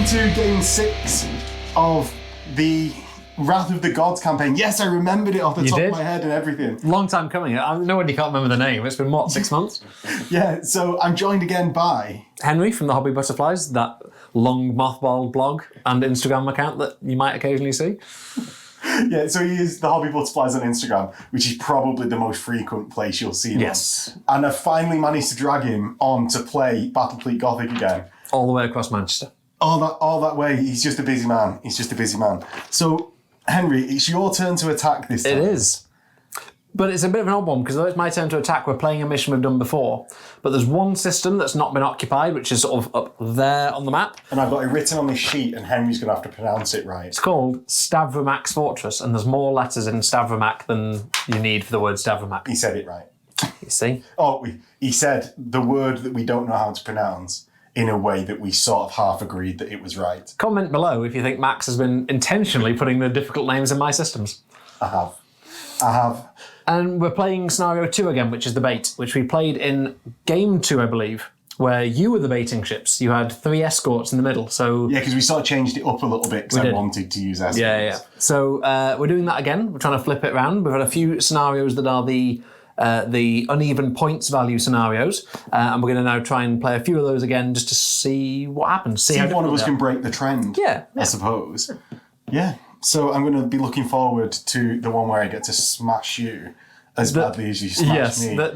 to game 6 of the Wrath of the Gods campaign. Yes, I remembered it off the top of my head and everything. Long time coming. I know when you can't remember the name. It's been, what, 6 months? Yeah, so I'm joined again by... Henry from the Hobby Butterflies, that long mothballed blog and Instagram account that you might occasionally see. Yeah, so he is the Hobby Butterflies on Instagram, which is probably the most frequent place you'll see him. Yes. And I've finally managed to drag him on to play Battlefleet Gothic again. All the way across Manchester. All that way. He's just a busy man. So, Henry, it's your turn to attack this time. It is. But it's a bit of an odd one, because though it's my turn to attack, we're playing a mission we've done before. But there's one system that's not been occupied, which is sort of up there on the map. And I've got it written on this sheet, and Henry's going to have to pronounce it right. It's called Stavromak's Fortress, and there's more letters in Stavromak than you need for the word Stavromak. He said it right. You see? Oh, he said the word that we don't know how to pronounce in a way that we sort of half agreed that it was right. Comment below if you think Max has been intentionally putting the difficult names in my systems. I have. And we're playing scenario 2 again, which is the bait, which we played in game 2, I believe, where you were the baiting ships. You had 3 escorts in the middle, so... Yeah, because we sort of changed it up a little bit because I wanted to use escorts. Yeah. So we're doing that again. We're trying to flip it around. We've had a few scenarios that are the uneven points value scenarios, and we're going to now try and play a few of those again just to see what happens. See if one of us can break the trend, I suppose. Yeah. So I'm going to be looking forward to the one where I get to smash you as badly as you smash me. Yes,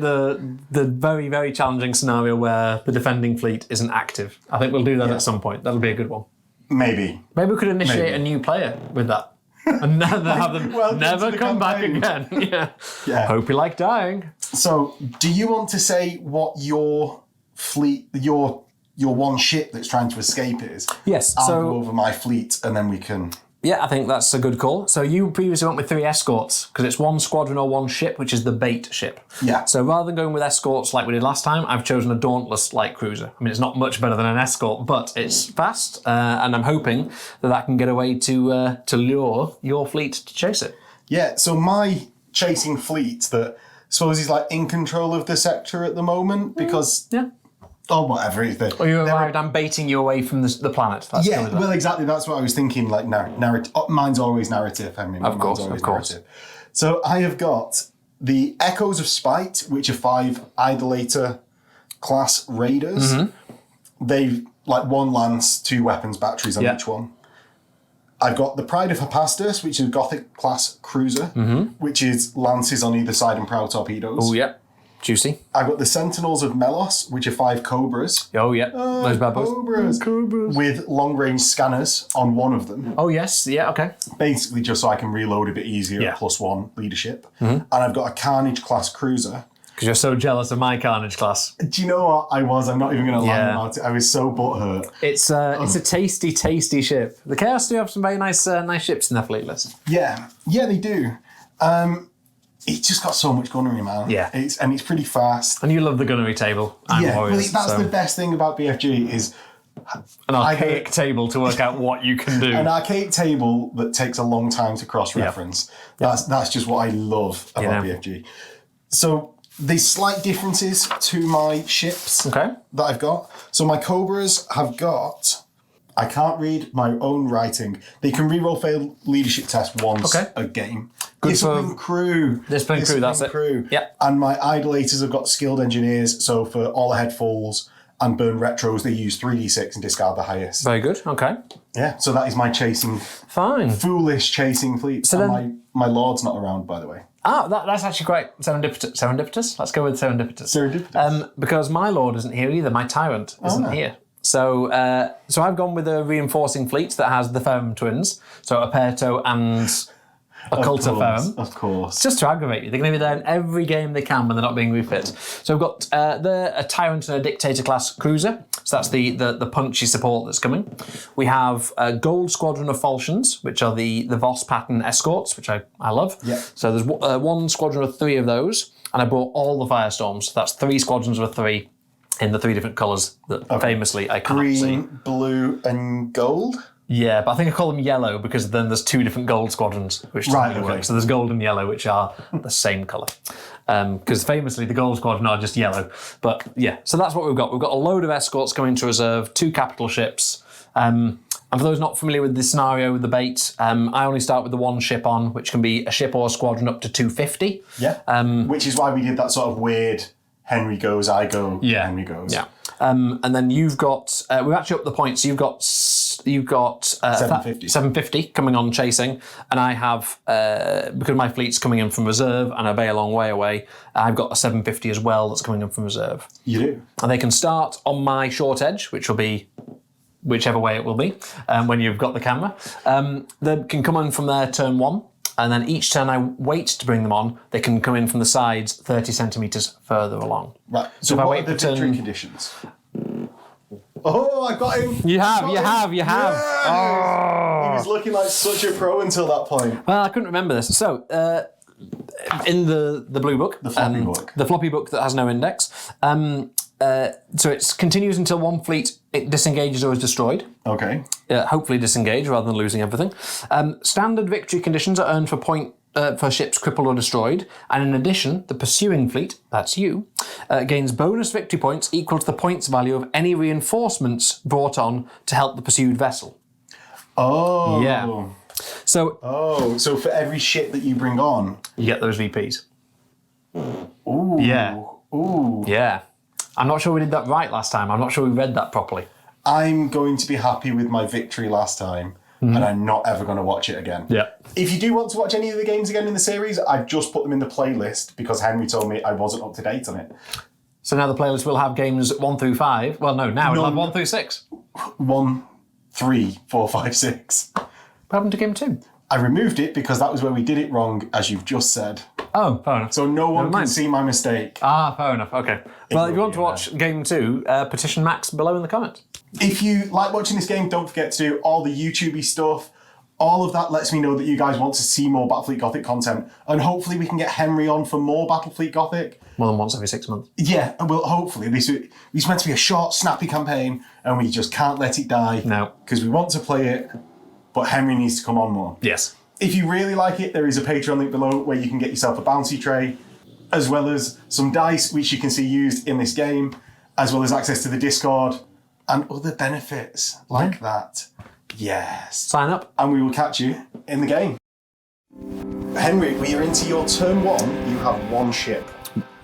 the very, very challenging scenario where the defending fleet isn't active. I think we'll do that at some point. That'll be a good one. Maybe we could initiate a new player with that. And never have them never come back again. Yeah. Hope you like dying. So, do you want to say what your fleet, your one ship that's trying to escape is? Yes. I'll go over my fleet and then we can... Yeah, I think that's a good call. So you previously went with 3 escorts, because it's 1 squadron or 1 ship, which is the bait ship. Yeah. So rather than going with escorts like we did last time, I've chosen a Dauntless light cruiser. I mean, it's not much better than an escort, but it's fast, and I'm hoping that can get away to lure your fleet to chase it. Yeah, so my chasing fleet that I suppose is like in control of the sector at the moment, because... Yeah. Or whatever. Or you arrived, I'm baiting you away from the planet. That's well, exactly. That's what I was thinking. Like, narrative. Mine's always narrative. I mean, of course. Narrative. So I have got the Echoes of Spite, which are 5 Idolator class raiders. Mm-hmm. They've like 1 lance, 2 weapons batteries on each one. I've got the Pride of Hephaestus, which is a Gothic class cruiser, which is lances on either side and prow torpedoes. Oh, yeah. Juicy. I've got the Sentinels of Melos, which are 5 Cobras. Oh, yeah. Those bad boys. Cobras. With long-range scanners on one of them. Oh, yes. Yeah, okay. Basically, just so I can reload a bit easier, +1 leadership. Mm-hmm. And I've got a Carnage class cruiser. Because you're so jealous of my Carnage class. Do you know what? I'm not even going to lie about it. I was so butthurt. It's a tasty, tasty ship. The Chaos do have some very nice ships in their fleet list. Yeah, they do. It's just got so much gunnery, man. Yeah. It's pretty fast. And you love the gunnery table. Warriors, that's the best thing about BFG is... An archaic table to work out what you can do. An archaic table that takes a long time to cross-reference. Yep. That's just what I love about BFG. So there's slight differences to my ships that I've got. So my Cobras have got... I can't read my own writing. They can reroll failed leadership test once a game. Good Discipline crew. Discipline crew, that's it. Yep. And my idolators have got skilled engineers, so for all the headfalls and burn retros, they use 3d6 and discard the highest. Very good, okay. Yeah, so that is my chasing... Fine. Foolish chasing fleet. So and my lord's not around, by the way. That's actually great. Serendipitous? Let's go with serendipitous. Because my lord isn't here either. My tyrant isn't here. So I've gone with a reinforcing fleet that has the Ferrum twins, so Aperto and Occulta Ferrum. Of course. Just to aggravate you. They're going to be there in every game they can when they're not being refit. So we've got a Tyrant and a Dictator class cruiser. So that's the punchy support that's coming. We have a Gold Squadron of Falchions, which are the Voss pattern escorts, which I love. Yeah. So there's 1 squadron of 3 of those, and I brought all the Firestorms. So that's 3 squadrons of 3. In the 3 different colours that famously I can't see. Green, blue and gold? Yeah, but I think I call them yellow because then there's 2 different gold squadrons, which doesn't really work. So there's gold and yellow, which are the same colour. Because famously the gold squadron are just yellow. But yeah, so that's what we've got. We've got a load of escorts coming to reserve, 2 capital ships, And for those not familiar with the scenario with the bait, I only start with the one ship on, which can be a ship or a squadron up to 250. Yeah. Which is why we did that sort of weird Henry goes, I go, Henry goes. Yeah. And then you've got, we've actually upped the points. So you've got 750 coming on chasing, and I have, because my fleet's coming in from reserve and I bay a long way away, I've got a 750 as well that's coming in from reserve. You do? And they can start on my short edge, which will be whichever way it will be when you've got the camera. They can come in from their turn 1, and then each turn I wait to bring them on, they can come in from the sides 30 centimetres further along. Right, so if I what wait are the for victory conditions? Oh, I got him! You have. Yeah! Oh. He was looking like such a pro until that point. Well, I couldn't remember this. So, in the blue book, the floppy book that has no index, so it continues until one fleet it disengages or is destroyed. Okay. Hopefully disengage rather than losing everything. Standard victory conditions are earned for ships crippled or destroyed, and in addition, the pursuing fleet, that's you, gains bonus victory points equal to the points value of any reinforcements brought on to help the pursued vessel. Oh. Yeah. So for every ship that you bring on, you get those VPs. Ooh. Yeah. Ooh. Yeah. I'm not sure we did that right last time. I'm not sure we read that properly. I'm going to be happy with my victory last time, and I'm not ever going to watch it again. Yeah. If you do want to watch any of the games again in the series, I've just put them in the playlist because Henry told me I wasn't up to date on it. So now the playlist will have games 1 through 5. Well, no, now it'll have 1 through 6. 1, 3, 4, 5, 6. What happened to game 2? I removed it because that was where we did it wrong, as you've just said. Oh, fair enough. So no one can see my mistake. Ah, fair enough. Okay. Well, if you want to watch game 2, petition Max below in the comments. If you like watching this game, don't forget to do all the YouTube-y stuff. All of that lets me know that you guys want to see more Battlefleet Gothic content. And hopefully we can get Henry on for more Battlefleet Gothic. More than once every 6 months. Yeah, well, hopefully. This is meant to be a short, snappy campaign, and we just can't let it die. No. Because we want to play it, but Henry needs to come on more. Yes. If you really like it, there is a Patreon link below where you can get yourself a bounty tray, as well as some dice, which you can see used in this game, as well as access to the Discord, and other benefits like that. Yes. Sign up. And we will catch you in the game. Henry, we are into your turn 1. You have 1 ship.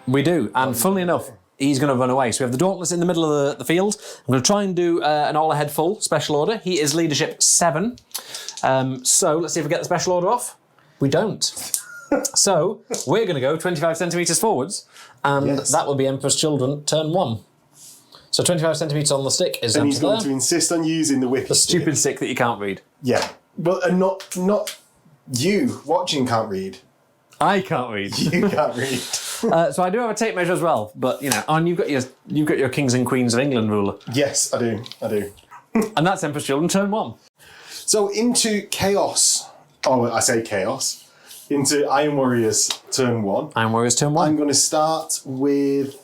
We do, and funnily enough, he's going to run away. So we have the Dauntless in the middle of the field. I'm going to try and do an all-ahead full special order. He is leadership 7. So let's see if we get the special order off. We don't. So we're going to go 25 centimetres forwards, and that will be Emperor's Children, turn 1. So 25 centimetres on the stick is and he's going to insist on using the wiki. The stupid stick that you can't read. Yeah. Well, and not you watching can't read. I can't read. You can't read. So I do have a tape measure as well, but and you've got your Kings and Queens of England ruler. Yes, I do. And that's Emperor's Children, turn 1. So into Chaos. Oh, I say Chaos. Into Iron Warriors, turn 1. Iron Warriors, turn 1. I'm going to start with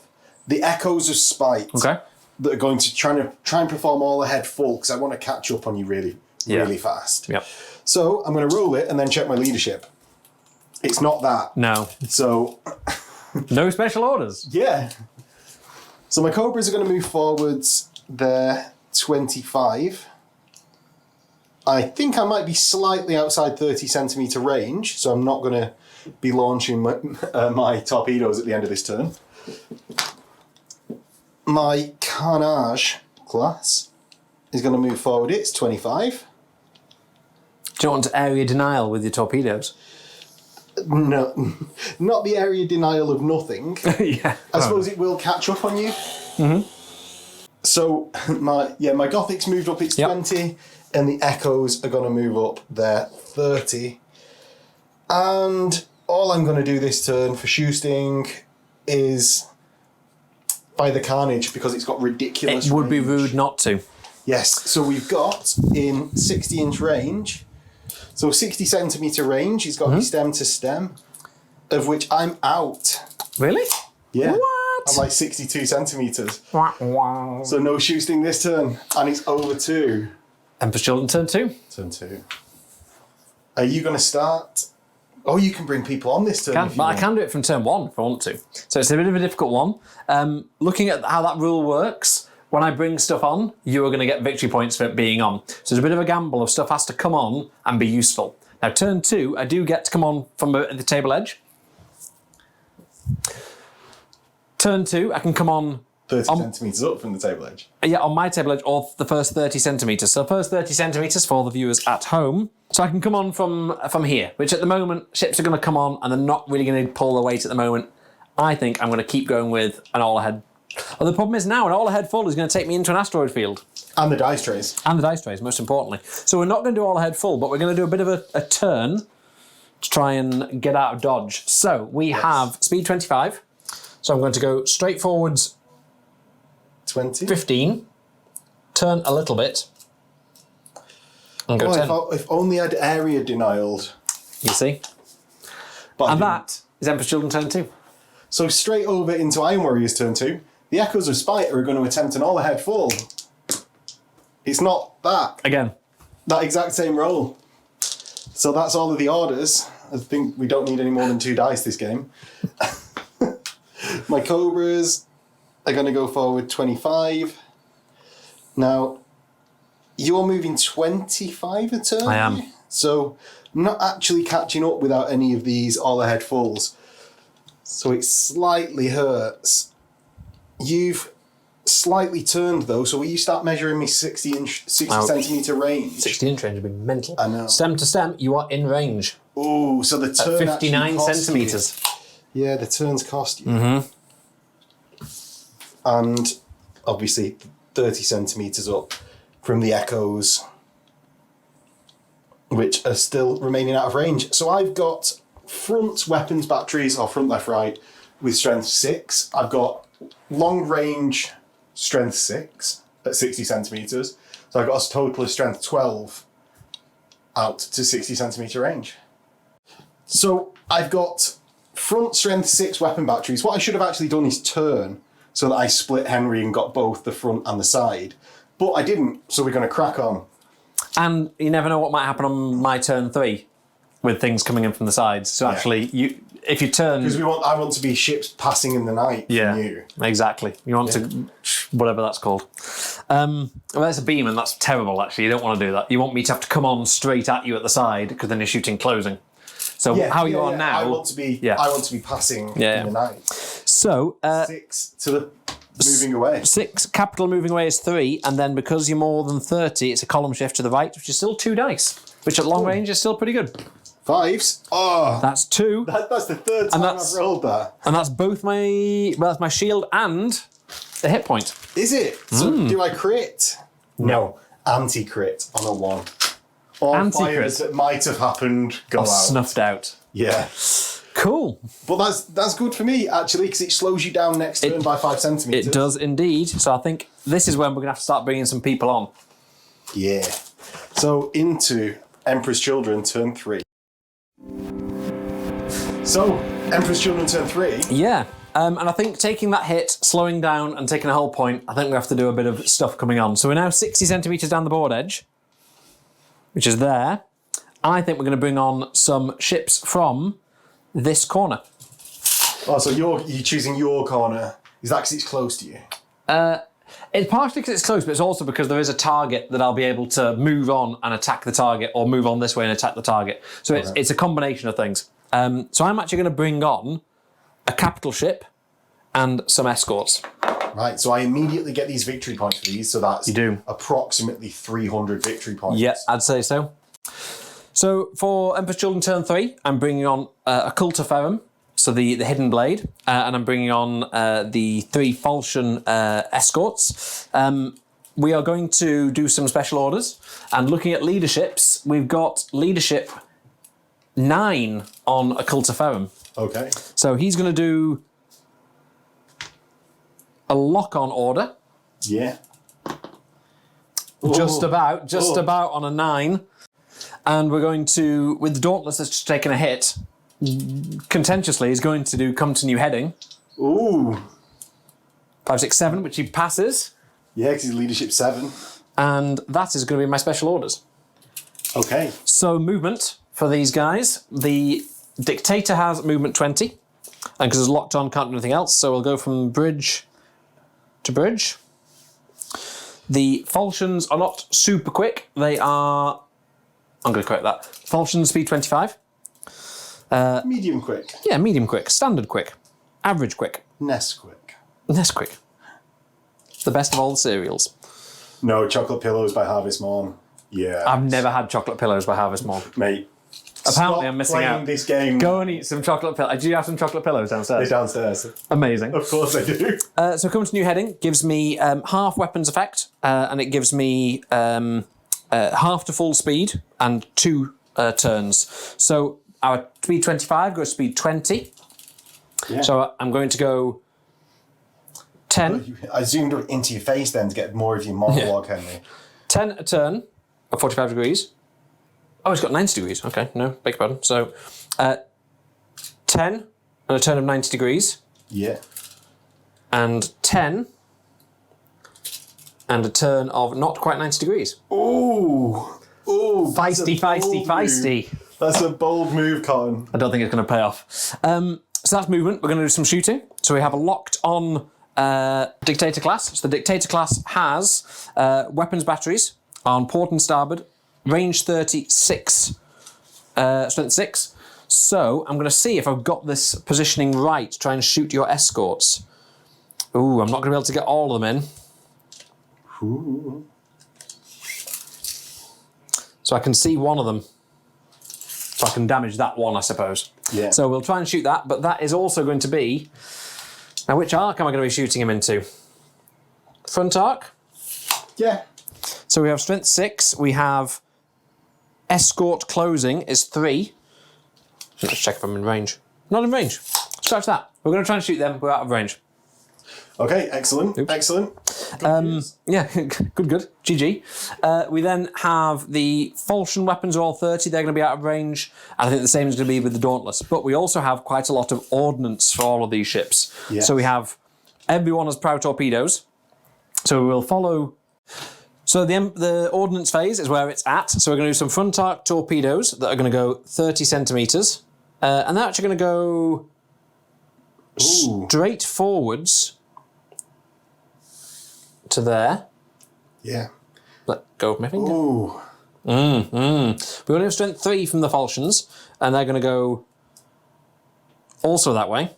the Echoes of Spite. Okay. That are going to try and perform all ahead full because I want to catch up on you really fast. Yep. So I'm going to roll it and then check my leadership. It's not that. No. So. No special orders. Yeah. So my Cobras are going to move forwards. They're 25. I think I might be slightly outside 30 centimetre range, so I'm not going to be launching my torpedoes at the end of this turn. My Carnage class is going to move forward. It's 25. Do you want area denial with your torpedoes? No, not the area denial of nothing. Yeah. I suppose it will catch up on you. Mm-hmm. So my Gothic's moved up. It's 20, and the Echoes are going to move up. They're 30. And all I'm going to do this turn for Shoesting is by the Carnage because it's got ridiculous It would be range. rude not to. Yes, so we've got in 60-inch range, so 60 centimetre range, he's got to be stem to stem, of which I'm out. Really? Yeah. What? I'm like 62 centimetres. Wow. So no Shoesting this turn, and it's over 2. Emperor's Children, turn 2. Turn 2. Are you going to start? Oh, you can bring people on this turn. I can do it from turn 1 if I want to. So it's a bit of a difficult one. Looking at how that rule works, when I bring stuff on, you are going to get victory points for it being on. So there's a bit of a gamble of stuff has to come on and be useful. Now, turn 2, I do get to come on from the table edge. Turn 2, I can come on 30 centimetres up from the table edge. Yeah, on my table edge, or the first 30 centimetres. So first 30 centimetres for the viewers at home. So I can come on from here, which at the moment, ships are going to come on and they're not really going to pull the weight at the moment. I think I'm going to keep going with an all-ahead. Well, the problem is now an all-ahead full is going to take me into an asteroid field. And the dice trays. And the dice trays, most importantly. So we're not going to do all-ahead full, but we're going to do a bit of a turn to try and get out of dodge. So we have speed 25. So I'm going to go straight forwards 20. 15. Turn a little bit. And go 10. If only I'd area denialed. You see? But and that is Emperor's Children turn 2. So straight over into Iron Warriors turn 2. The Echoes of Spite are going to attempt an all-ahead full. It's not that. Again. That exact same roll. So that's all of the orders. I think we don't need any more than 2 dice this game. My Cobras are going to go forward 25. Now, you're moving 25 a turn? I am. So, not actually catching up without any of these all-ahead falls. So it slightly hurts. You've slightly turned, though, so will you start measuring me 60 centimetre range? 60-inch range would be mental. I know. Stem to stem, you are in range. Oh, so the turn at 59 centimetres. Yeah, the turns cost you. Mm-hmm. And obviously 30 centimetres up from the Echoes, which are still remaining out of range. So I've got front weapons batteries, or front left right, with strength 6. I've got long range strength 6 at 60 centimetres. So I've got a total of strength 12 out to 60 centimetre range. So I've got front strength 6 weapon batteries. What I should have actually done is turn so that I split Henry and got both the front and the side. But I didn't, so we're going to crack on. And you never know what might happen on my turn 3 with things coming in from the sides. So actually, if you turn... Because I want to be ships passing in the night from you. Exactly. You want to... whatever that's called. Well, that's a beam and that's terrible, actually. You don't want to do that. You want me to have to come on straight at you at the side because then you're shooting closing. So how you are now... I want to be passing in the night. So... 6 to the moving away. 6, capital moving away is 3, and then because you're more than 30, it's a column shift to the right, which is still 2 dice, which at long range is still pretty good. 5s. Oh, that's 2. That's the third time I've rolled that. And that's both that's my shield and a hit point. Is it? So do I crit? No. Anti-crit on a 1. All fires that might have happened go out. Snuffed out. Yeah. Cool. But that's good for me, actually, because it slows you down next turn by 5 centimetres. It does indeed. So I think this is when we're going to have to start bringing some people on. Yeah. So into Emperor's Children turn 3. So, Emperor's Children turn 3. Yeah. And I think taking that hit, slowing down and taking a whole point, I think we have to do a bit of stuff coming on. So we're now 60 centimetres down the board edge, which is there. I think we're going to bring on some ships from this corner. Oh, so you're choosing your corner. Is that because it's close to you? It's partially because it's close, but it's also because there is a target that I'll be able to move on and attack the target, or move on this way and attack the target. So it's a combination of things. So I'm actually going to bring on a capital ship and some escorts. Right, so I immediately get these victory points for these, so that's you do. Approximately 300 victory points. Yeah, I'd say so. So for Emperor's Children turn 3, I'm bringing on a Cult of Ferrum, so the hidden blade, and I'm bringing on the 3 falchion escorts. We are going to do some special orders, and looking at leaderships, we've got leadership 9 on a Cult of Ferrum. Okay. So he's going to do a lock-on order. Yeah. Just about on a 9. And we're going to, with the Dauntless that's just taken a hit, contentiously is going to do come to new heading. Ooh. 5, 6, 7, which he passes. Yeah, because he's leadership 7. And that is going to be my special orders. Okay. So movement for these guys. The Dictator has movement 20. And because it's locked on, can't do anything else. So we'll go from bridge to bridge. The falchions are not super quick. They are... I'm going to correct that. Falchion speed 25. Medium quick. Yeah, medium quick. Standard quick. Average quick. Nesquik. Nesquik. The best of all the cereals. No, Chocolate Pillows by Harvest Moon. Yeah. I've never had chocolate pillows by Harvest Moon. Mate. Apparently I'm missing out. This game. Go and eat some chocolate pillows. Do you have some chocolate pillows downstairs? They're downstairs. Amazing. Of course I do. So coming to new heading gives me half weapons effect, and it gives me half to full speed and 2 turns. So our speed 25 goes to speed 20. Yeah. So I'm going to go 10. I zoomed into your face then to get more of your monologue, Henry. 10 a turn at 45 degrees. Oh, it's got 90 degrees. Okay, no, beg your pardon. So 10 and a turn of 90 degrees. Yeah. And 10 and a turn of not quite 90 degrees. Ooh. Ooh. Feisty. That's a bold move, Cotton. I don't think it's going to pay off. So that's movement. We're going to do some shooting. So we have a locked on Dictator class. So the Dictator class has weapons batteries on port and starboard, range 36, strength 6. So I'm going to see if I've got this positioning right to try and shoot your escorts. Ooh, I'm not going to be able to get all of them in. Ooh. So I can see one of them. So I can damage that one, I suppose. Yeah. So we'll try and shoot that, but that is also going to be... Now, which arc am I going to be shooting him into? Front arc? Yeah. So we have strength 6. We have escort closing is 3. Let's check if I'm in range. Not in range. Scratch that. We're going to try and shoot them. We're out of range. Okay, excellent. Oops. Excellent. Yeah, good. GG. We then have the falchion weapons are all 30. They're going to be out of range. And I think the same is going to be with the Dauntless. But we also have quite a lot of ordnance for all of these ships. Yes. So we have everyone has prow torpedoes. So we will follow... So the ordnance phase is where it's at. So we're going to do some front arc torpedoes that are going to go 30 centimetres. And they're actually going to go straight forwards to there. Yeah. Let go of my finger. Ooh. We're going to have strength 3 from the falchions, and they're going to go also that way.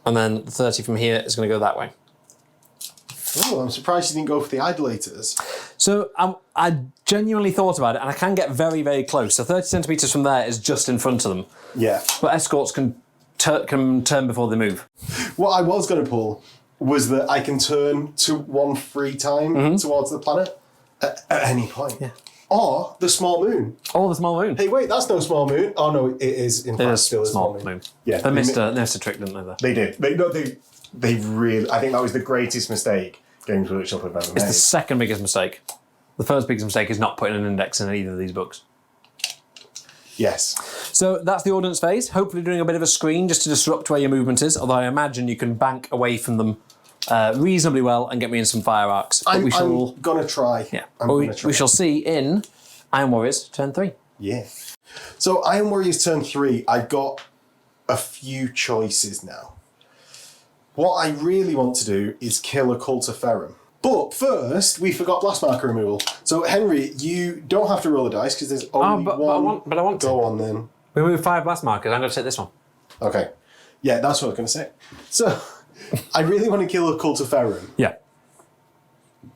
And then 30 from here is going to go that way. Oh, I'm surprised you didn't go for the idolaters. So I genuinely thought about it, and I can get very, very close. So 30 centimetres from there is just in front of them. Yeah. But escorts can turn before they move. What I was going to pull was that I can turn to one free time towards the planet at any point. Yeah. Or the small moon. Oh, the small moon. Hey, wait, that's no small moon. Oh, no, it is, in fact, still a small moon. Yeah, they missed a trick, didn't they? They did. They really... I think that was the greatest mistake Games Workshop have ever made. It's the second biggest mistake. The first biggest mistake is not putting an index in either of these books. Yes. So that's the ordnance phase. Hopefully doing a bit of a screen just to disrupt where your movement is, although I imagine you can bank away from them reasonably well and get me in some fire arcs. But I'm going to try. Yeah. We shall see in Iron Warriors turn 3. Yeah. So Iron Warriors turn 3, I've got a few choices now. What I really want to do is kill a Cult of Ferrum. But first, we forgot blast marker removal. So Henry, you don't have to roll a dice because there's only one. But I want to. Go on then. We move 5 blast markers. I'm going to take this one. Okay. Yeah, that's what I was going to say. So I really want to kill a Cult of Ferrum. Yeah.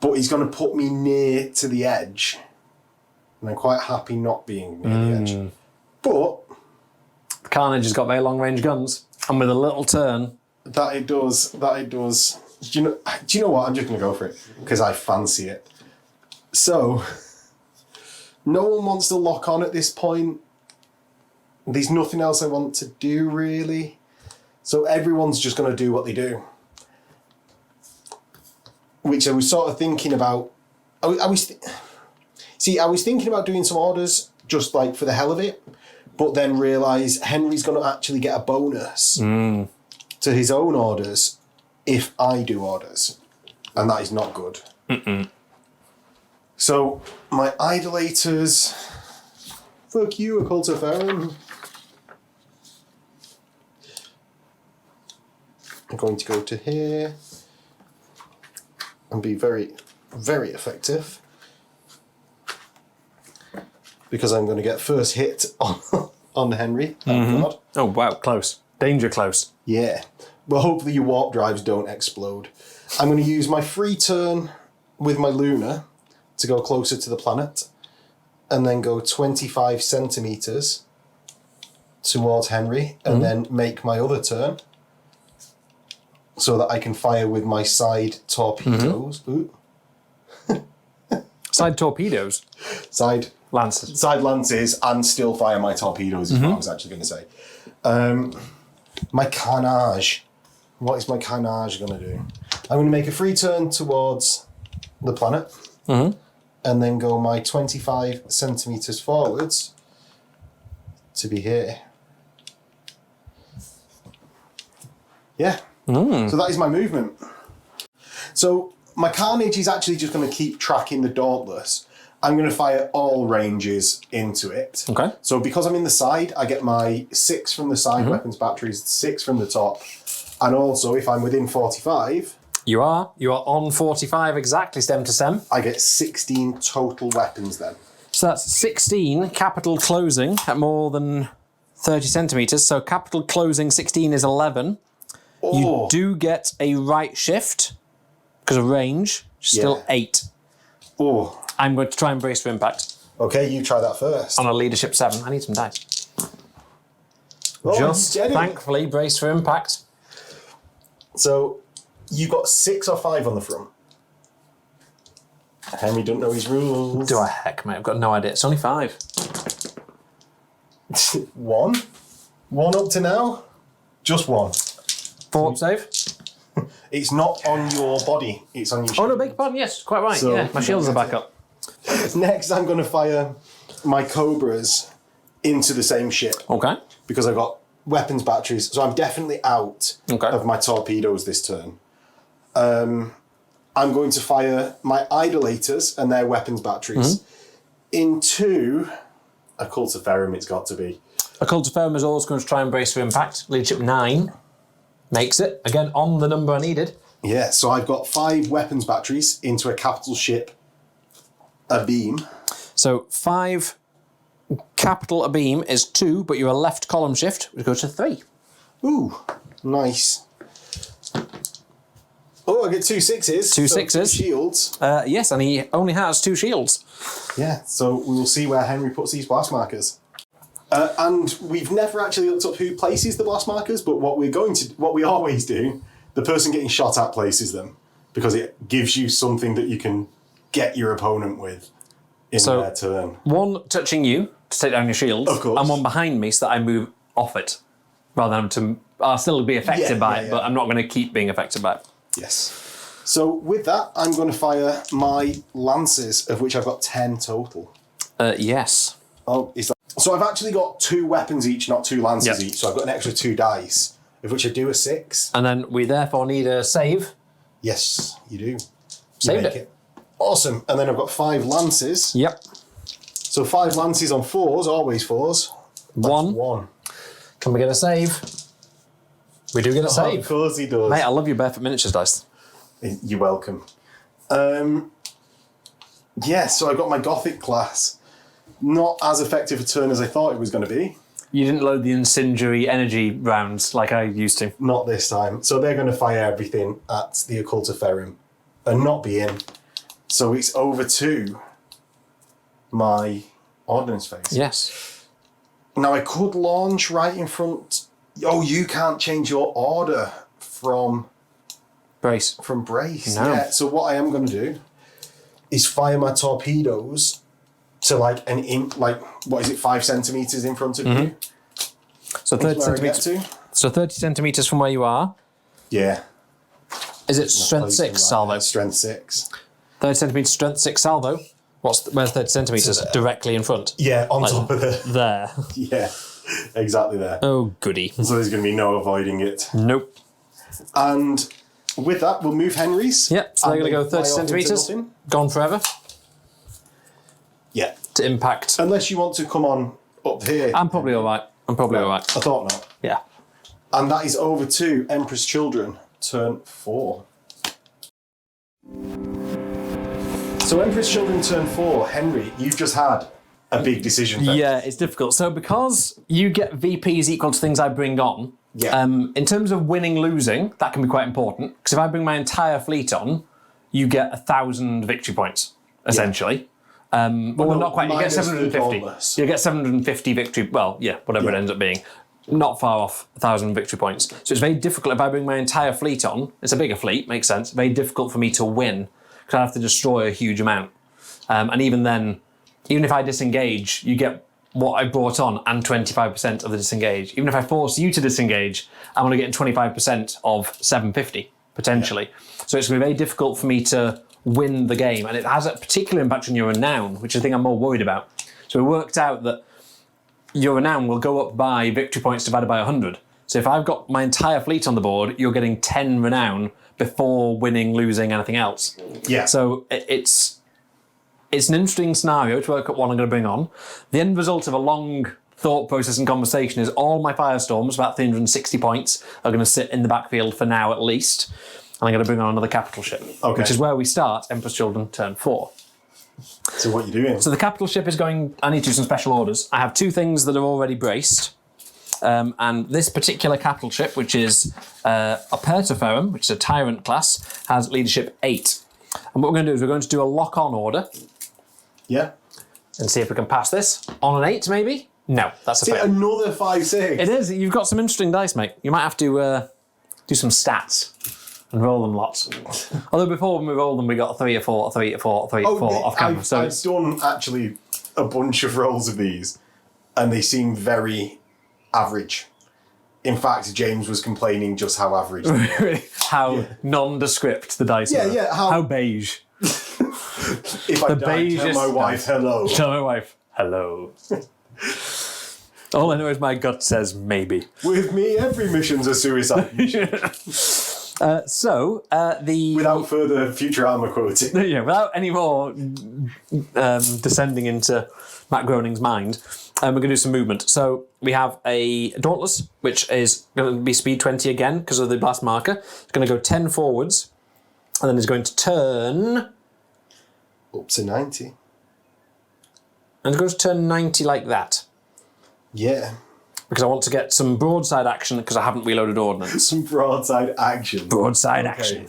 But he's going to put me near to the edge. And I'm quite happy not being near the edge. But Carnage has got very long range guns. And with a little turn. That it does. Do you know what? I'm just going to go for it. Because I fancy it. So, no one wants to lock on at this point. There's nothing else I want to do, really. So everyone's just going to do what they do. Which I was sort of thinking about. I was thinking about doing some orders just like for the hell of it. But then realised Henry's going to actually get a bonus to his own orders if I do orders. And that is not good. So, my idolaters... Fuck you, a Cult of Ferrum. I'm going to go to here. and be very, very effective. Because I'm going to get first hit on Henry. Oh, God. Oh, wow, close. Danger close. Yeah. Well, hopefully your warp drives don't explode. I'm going to use my free turn with my Luna to go closer to the planet, and then go 25 centimetres towards Henry, and then make my other turn so that I can fire with my side torpedoes. Ooh. Side torpedoes? Side lances. Side lances, and still fire my torpedoes is what I was actually going to say. My carnage. What is my carnage going to do? I'm going to make a free turn towards the planet, and then go my 25 centimetres forwards to be here. Yeah. So that is my movement. So my carnage is actually just going to keep tracking the Dauntless. I'm going to fire all ranges into it. Okay. So because I'm in the side, I get my 6 from the side weapons batteries, 6 from the top. And also, if I'm within 45... You are on 45 exactly, stem to stem. I get 16 total weapons then. So that's 16 capital closing at more than 30 centimetres. So capital closing 16 is 11. Oh. You do get a right shift because of range, still 8. Oh. I'm going to try and brace for impact. Okay, you try that first. On a leadership 7. I need some dice. Oh, Just thankfully brace for impact. So you got 6 or 5 on the front. Henry don't know his rules. Do I? Heck, mate, I've got no idea. It's only 5. 1? 1 up to now? Just 1. Fort save? It's not on your body, it's on your shield. Oh, no, beg your pardon, yes, quite right. So, yeah, my shields are back up. Next, I'm going to fire my Cobras into the same ship. Okay. Because I've got weapons batteries, so I'm definitely out of my torpedoes this turn. I'm going to fire my Idolators and their weapons batteries into a Cult of Ferrum, it's got to be. A Cult of Ferrum is always going to try and brace for impact. Leadership 9 makes it. Again, on the number I needed. Yeah, so I've got 5 weapons batteries into a capital ship, a beam. So 5 capital a beam is 2, but you're a left column shift, which goes to 3. Ooh, nice. Oh, I get 2 6s. 2 so 6s. 2 shields. Yes, and he only has 2 shields. Yeah, so we will see where Henry puts these blast markers. And we've never actually looked up who places the blast markers, but what we always do, the person getting shot at places them, because it gives you something that you can get your opponent with in their turn. One touching you to take down your shield, of course, and one behind me so that I move off it, rather than to. I'll still be affected by it, but I'm not going to keep being affected by it. Yes. So with that, I'm going to fire my lances, of which I've got 10 total. Yes. Oh, is that? So I've actually got 2 weapons each, not 2 lances each. So I've got an extra 2 dice, of which I do a 6. And then we therefore need a save. Yes, you do. Saved it. Awesome. And then I've got 5 lances. Yep. So 5 lances on 4s, always 4s. That's 1. Can we get a save? We do get a save. Of course he does. Mate, I love your Barefoot Miniatures dice. You're welcome. Yeah, so I got my Gothic class. Not as effective a turn as I thought it was going to be. You didn't load the incendiary energy rounds like I used to. Not this time. So they're going to fire everything at the Occult of Ferrum and not be in. So it's over to my ordnance phase. Yes. Now I could launch right in front. Oh, you can't change your order from brace. From brace. No. Yeah. So what I am going to do is fire my torpedoes to like what is it, 5 centimeters in front of you? So 30 centimeters. So 30 centimeters from where you are. Yeah. Is it strength 6 salvo? Strength 6. 30 centimeters, strength 6 salvo. Where's 30 centimeters? Directly in front. Yeah, on top of the. There. Yeah, exactly there. Oh, goody. So there's going to be no avoiding it. Nope. And with that, we'll move Henry's. Yep, so they're going to go 30 centimeters. Gone forever. Yeah. To impact. Unless you want to come on up here. I'm probably all right. all right. I thought not. Yeah. And that is over to Emperor's Children, turn 4. So Emperor's Children turn 4. Henry, you've just had a big decision. Yeah, it's difficult. So because you get VPs equal to things I bring on, in terms of winning, losing, that can be quite important. Because if I bring my entire fleet on, you get 1,000 victory points, essentially. Well, not quite. You get 750. You get 750 victory. Well, yeah, whatever it ends up being. Not far off 1,000 victory points. So it's very difficult if I bring my entire fleet on. It's a bigger fleet, makes sense. Very difficult for me to win because I have to destroy a huge amount. And even then, even if I disengage, you get what I brought on and 25% of the disengage. Even if I force you to disengage, I'm only getting 25% of 750 potentially. So it's going to be very difficult for me to win the game, and it has a particular impact on your renown, which is the thing I'm more worried about. So we worked out that your renown will go up by victory points divided by 100. So if I've got my entire fleet on the board, you're getting 10 renown before winning, losing, anything else. Yeah. So it's an interesting scenario to work out what I'm going to bring on. The end result of a long thought process and conversation is all my Firestorms, about 360 points, are going to sit in the backfield for now at least. And I'm going to bring on another capital ship, which is where we start Emperor's Children turn 4. So what are you doing? So the capital ship is going... I need to do some special orders. I have 2 things that are already braced. And this particular capital ship, which is a Pertiferum, which is a Tyrant class, has leadership 8. And what we're going to do is we're going to do a lock-on order. Yeah. And see if we can pass this. On an 8, maybe? No, that's a fail. Another 5-6. It is. You've got some interesting dice, mate. You might have to do some stats and roll them lots. Although before when we rolled them, we got a 3, a 4, a 3, a 4, a 3, a 4 off camera. So I've done actually a bunch of rolls of these, and they seem very average. In fact, James was complaining just how average they were. How nondescript the dice are. Yeah, how beige. If I die, tell my wife hello. Tell my wife hello. All I know is my gut says maybe. With me, every mission's a suicide mission. Without further future armour quoting. Yeah, without any more descending into Matt Groening's mind, we're going to do some movement. So we have a Dauntless, which is going to be speed 20 again because of the blast marker. It's going to go 10 forwards, and then it's going to turn... up to 90. And it's going to turn 90 like that. Yeah. Because I want to get some broadside action because I haven't reloaded ordnance. Some broadside action. Broadside action.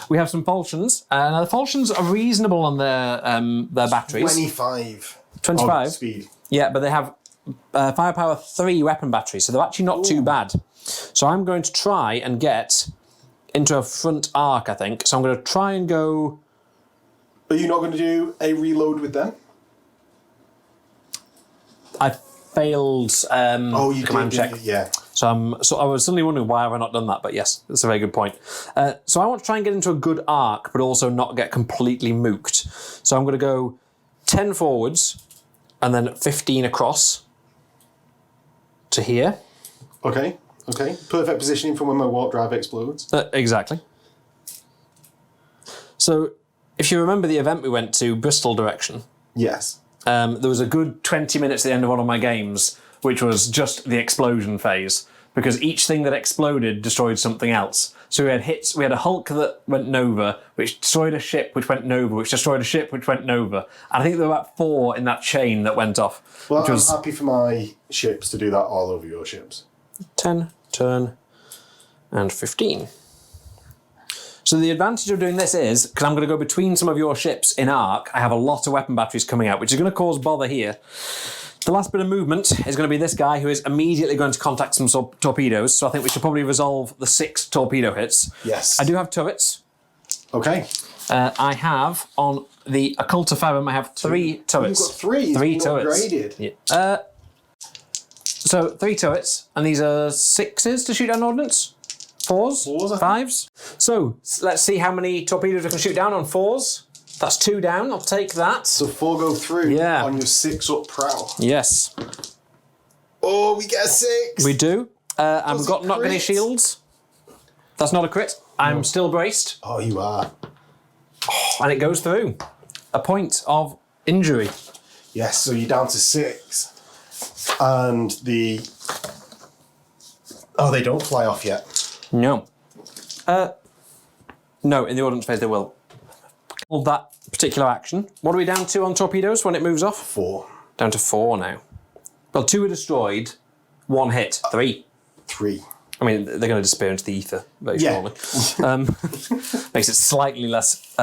We have some falchions. Now the falchions are reasonable on their batteries. 25. 25? Speed. Yeah, but they have firepower 3 weapon batteries, so they're actually not too bad. So I'm going to try and get into a front arc, I think. So I'm going to try and go... Are you not going to do a reload with them? I failed command check. Yeah. So I was suddenly wondering why have I not done that, but yes, that's a very good point. So I want to try and get into a good arc, but also not get completely mooked. So I'm going to go 10 forwards and then 15 across to here. Okay. Perfect positioning for when my warp drive explodes. Exactly. So if you remember the event we went to, Bristol direction. Yes. There was a good 20 minutes at the end of one of my games, which was just the explosion phase, because each thing that exploded destroyed something else. So we had hits, we had a Hulk that went Nova, which destroyed a ship, which went Nova, which destroyed a ship, which went Nova. And I think there were about 4 in that chain that went off. Well, I'm happy for my ships to do that all over your ships. 10, turn, and 15. So the advantage of doing this is, because I'm going to go between some of your ships in arc, I have a lot of weapon batteries coming out, which is going to cause bother here. The last bit of movement is going to be this guy who is immediately going to contact some torpedoes, so I think we should probably resolve the 6 torpedo hits. Yes. I do have turrets. Okay. I have, on the Occultiferum, I have 3 turrets. You've got 3? 3 turrets. Upgraded. Yeah. So 3 turrets, and these are 6s to shoot down ordnance? 4s? 5s? So let's see how many torpedoes we can shoot down on 4s. That's 2 down. I'll take that. So 4 go through on your 6-up prow. Yes. Oh, we get a 6. We do. And we've got not any shields. That's not a crit. I'm still braced. Oh, you are. And it goes through. A point of injury. Yes, so you're down to 6. And the... Oh, they don't fly off yet. No. No, in the ordnance phase they will. Well, that particular action. What are we down to on torpedoes when it moves off? 4. Down to 4 now. Well, 2 are destroyed, 1 hit, 3. 3. I mean, they're going to disappear into the ether very shortly. Makes it slightly less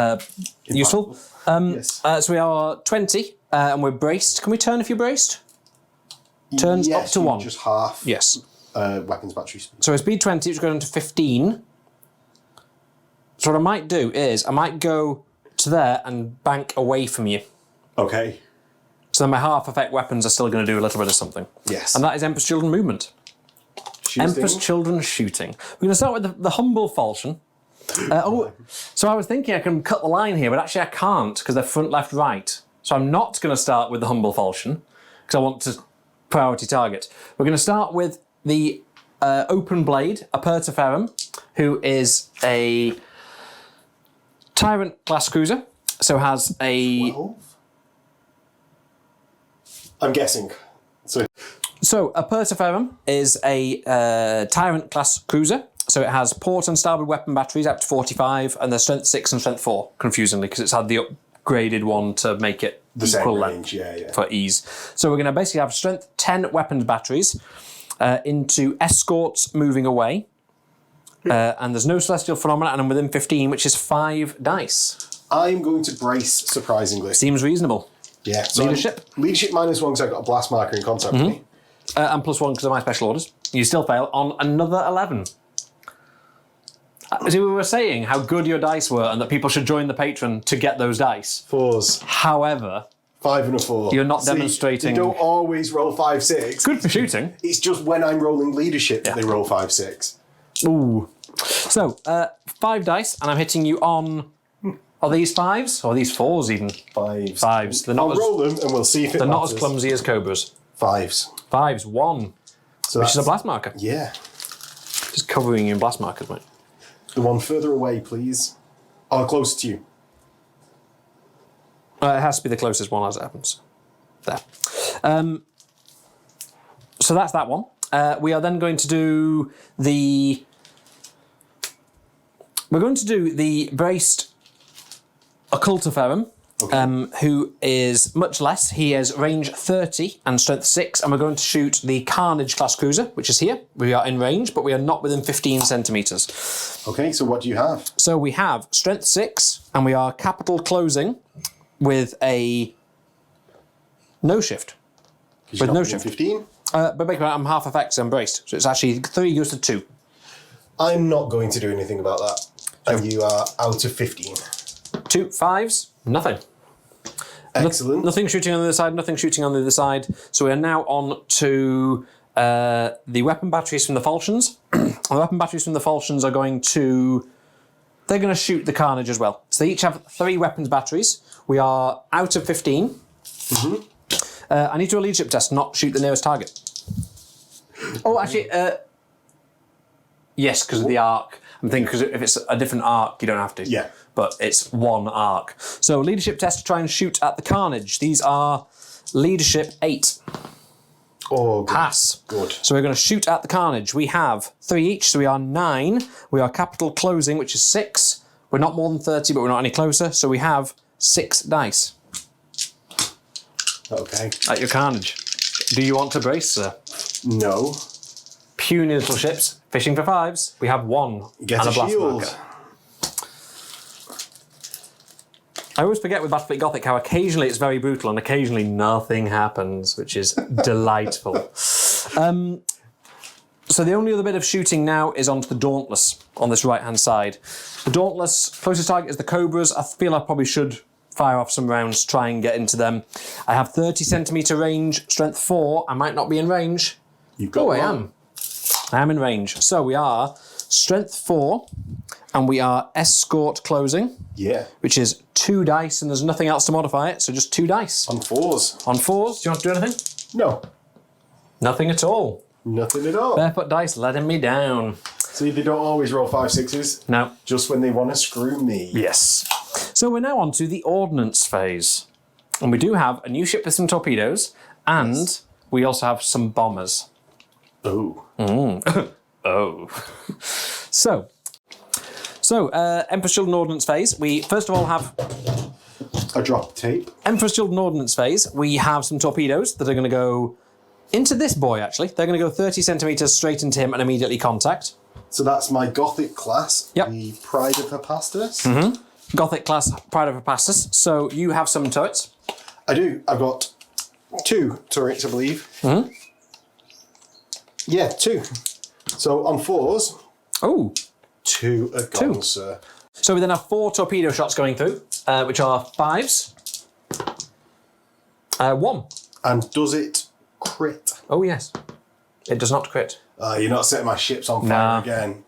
useful. Yes. So we are 20, and we're braced. Can we turn if you're braced? Turns up to 1. Just half. Yes. Weapons battery speed. So speed 20, which goes down to 15. So what I might do is, I might go to there and bank away from you. Okay. So then my half effect weapons are still going to do a little bit of something. Yes. And that is Empress Children movement. Empress Children shooting. We're going to start with the humble falchion. So I was thinking I can cut the line here, but actually I can't because they're front, left, right. So I'm not going to start with the humble falchion because I want to priority target. We're going to start with the open blade, Aperta Ferrum, who is a Tyrant class cruiser. So has a... 12? I'm guessing. So Aperta Ferrum is a Tyrant class cruiser. So it has port and starboard weapon batteries up to 45, and they're strength 6 and strength 4, confusingly, because it's had the upgraded one to make it the equal same range, for ease. So we're going to basically have strength 10 weapons batteries into escorts moving away. And there's no celestial phenomena, and I'm within 15, which is 5 dice. I'm going to brace, surprisingly. Seems reasonable. Yeah. So Leadership? Leadership -1 because I've got a blast marker in contact with me. And +1 because of my special orders. You still fail on another 11. As we were saying how good your dice were and that people should join the patron to get those dice. 4s. However, 5 and a 4. You're not demonstrating... They don't always roll 5, 6. Good for shooting. It's just when I'm rolling leadership that they roll 5, 6. Ooh. So, 5 dice, and I'm hitting you on... Are these 5s? Or are these 4s even? 5s. 5s. They're not I'll roll them and we'll see if it They're not matters. as clumsy as Cobras. 5s. 5s. 1. So which is a blast marker. Yeah. Just covering you in blast markers, mate. The one further away, please. Or closer to you. It has to be the closest one as it happens. There. So that's that one. We are then going to do the... We're going to do the braced Occulta Ferrum, who is much less. He has range 30 and strength 6, and we're going to shoot the Carnage class cruiser, which is here. We are in range, but we are not within 15 centimetres. Okay, so what do you have? So we have strength 6, and we are capital closing with a no shift. With no shift. 15? But basically, I'm half effects and braced, so it's actually 3 goes to 2. I'm not going to do anything about that. And you are out of 15. 2 5s, nothing. Excellent. Nothing shooting on the other side, nothing shooting on the other side. So we are now on to the weapon batteries from the falchions. The weapon batteries from the falchions are going to... They're going to shoot the Carnage as well. So they each have 3 weapons batteries. We are out of 15. Mm-hmm. I need to do a leadership test, not shoot the nearest target. Oh, actually, yes, because of the arc. I'm thinking because if it's a different arc, you don't have to. Yeah. But it's one arc. So leadership test to try and shoot at the Carnage. These are leadership 8. Oh, good. Pass. Good. So we're going to shoot at the Carnage. We have 3 each, so we are 9. We are capital closing, which is 6. We're not more than 30, but we're not any closer. So we have 6 dice. Okay. At your Carnage. Do you want to brace, sir? No. Puny little ships, fishing for 5s. We have 1 Get and a a blast shield. marker. I always forget with Battlefleet Gothic how occasionally it's very brutal and occasionally nothing happens, which is delightful. So the only other bit of shooting now is onto the Dauntless on this right-hand side. The Dauntless, closest target is the Cobras. I feel I probably should fire off some rounds to try and get into them. I have 30 centimetre range, strength 4. I might not be in range. You've got I am. I am in range. So we are strength 4, and we are escort closing. Yeah. Which is 2 dice, and there's nothing else to modify it, so just 2 dice. On 4s. On 4s, do you want to do anything? No. Nothing at all. Nothing at all. Barefoot dice letting me down. See, they don't always roll 5, 6s. No. Just when they want to screw me. Yes. So we're now on to the ordnance phase. And we do have a new ship with some torpedoes, and we also have some bombers. Oh. Oh. So, Emperor's Children Ordnance phase. We first of all have a drop of tape. Emperor's Children Ordnance phase, we have some torpedoes that are going to go into this boy, actually. They're going to go 30 centimetres straight into him and immediately contact. So that's my Gothic class, Yep. the Pride of Hephaestus. Gothic class, Pride of Hephaestus. So you have some turrets. I do. I've got 2 turrets, I believe. Yeah, 2. So on 4s, Oh. 2 are gone, sir. So we then have 4 torpedo shots going through, which are 5s. 1. And does it crit? Oh, yes. It does not crit. You're not setting my ships on fire again.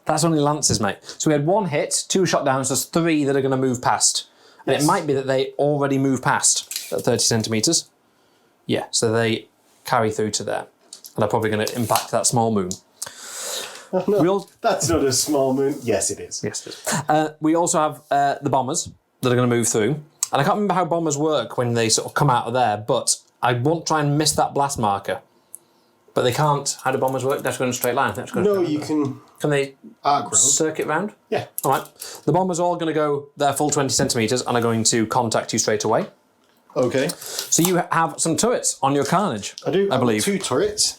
That's only lances, mate. So we had 1 hit, 2 shot downs, there's 3 that are going to move past. And it might be that they already move past at 30 centimetres. Yeah, so they carry through to there. And are probably going to impact that small moon. No, that's not a small moon. Yes, it is. Yes, it is. We also have the bombers that are going to move through. And I can't remember how bombers work when they sort of come out of there, but I won't try and miss that blast marker. But they can't. How do bombers work? They have to go in a straight line. No, you can... Can they arc round. Circuit round? Yeah. All right. The bombers are all going to go their full 20 centimetres and are going to contact you straight away. Okay. So you have some turrets on your carnage. I do. I believe. 2 turrets.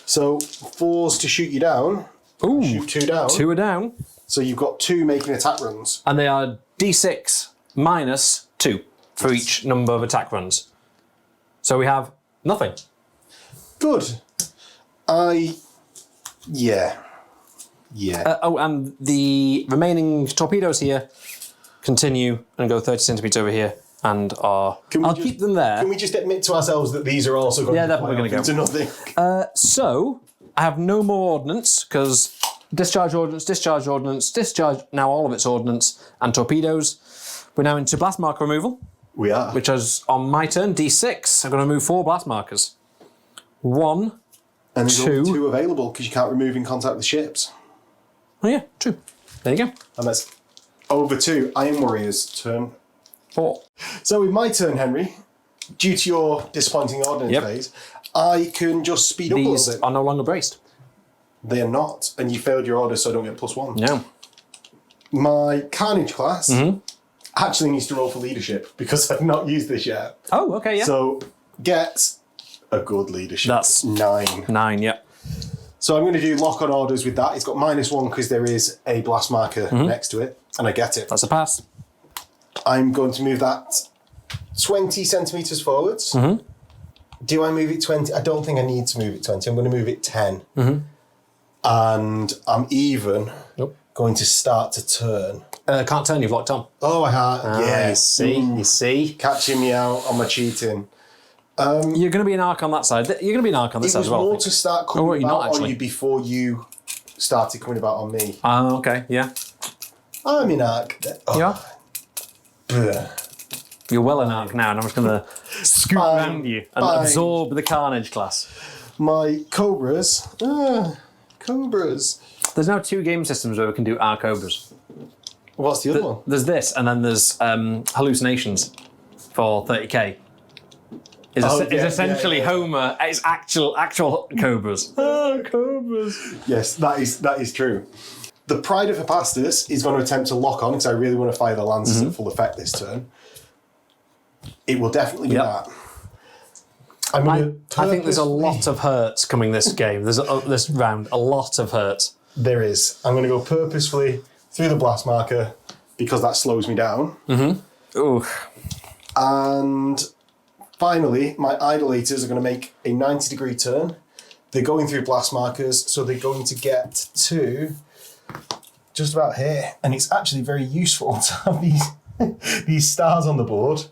So 4s to shoot you down. Ooh. Shoot 2 down. 2 are down. So you've got 2 making attack runs. And they are D6 minus 2 for each number of attack runs. So we have nothing. Good. Yeah. And the remaining torpedoes here continue and go 30 centimetres over here and are... I'll keep them there. Can we just admit to ourselves that these are also going they're probably going to go into nothing? So, I have no more ordnance because discharge ordnance, discharge ordnance, discharge, now all of its ordnance, and torpedoes. We're now into blast marker removal. We are. Which is on my turn, D6. I'm going to remove 4 blast markers. 1, and there's 2. only 2 available because you can't remove in contact with ships. Oh yeah, true. There you go. And that's over 2. Iron Warrior's turn. 4. So with my turn, Henry, due to your disappointing ordnance phase, I can just speed up a These little bit. are no longer braced. They are not, and you failed your order, so I don't get +1. No. My Carnage class actually needs to roll for leadership because I've not used this yet. Oh, okay, yeah. So get a good leadership. That's 9. 9, yeah. So I'm going to do lock on orders with that. It's got -1 because there is a blast marker next to it, and I get it. That's a pass. I'm going to move that 20 centimetres forwards. Do I move it 20? I don't think I need to move it 20. I'm going to move it 10. And I'm even going to start to turn. Can't turn, you've locked on. Oh, I have. Yeah. You see. Catching me out on my cheating. You're going to be an arc on that side. You're going to be an arc on this side as well. It was more to start coming you're not, about on you before you started coming about on me. Okay, yeah. I'm in arc. Oh. You are? Bleh. You're well in arc now, and I'm just going to scoot around you and absorb the Carnage class. My Cobras. Cobras. There's now 2 game systems where we can do our Cobras. What's the other one? There's this, and then there's Hallucinations for 30k. Is essentially Homer. It's actual Cobras. Cobras. Yes, that is true. The Pride of Hephaestus is going to attempt to lock on because I really want to fire the lances at full effect this turn. It will definitely be that. I think there's a lot of hurts coming this game. There's this round, a lot of hurt. There is. I'm going to go purposefully through the blast marker because that slows me down. Ooh. And finally, my idolaters are going to make a 90-degree turn. They're going through blast markers, so they're going to get to just about here. And it's actually very useful to have these stars on the board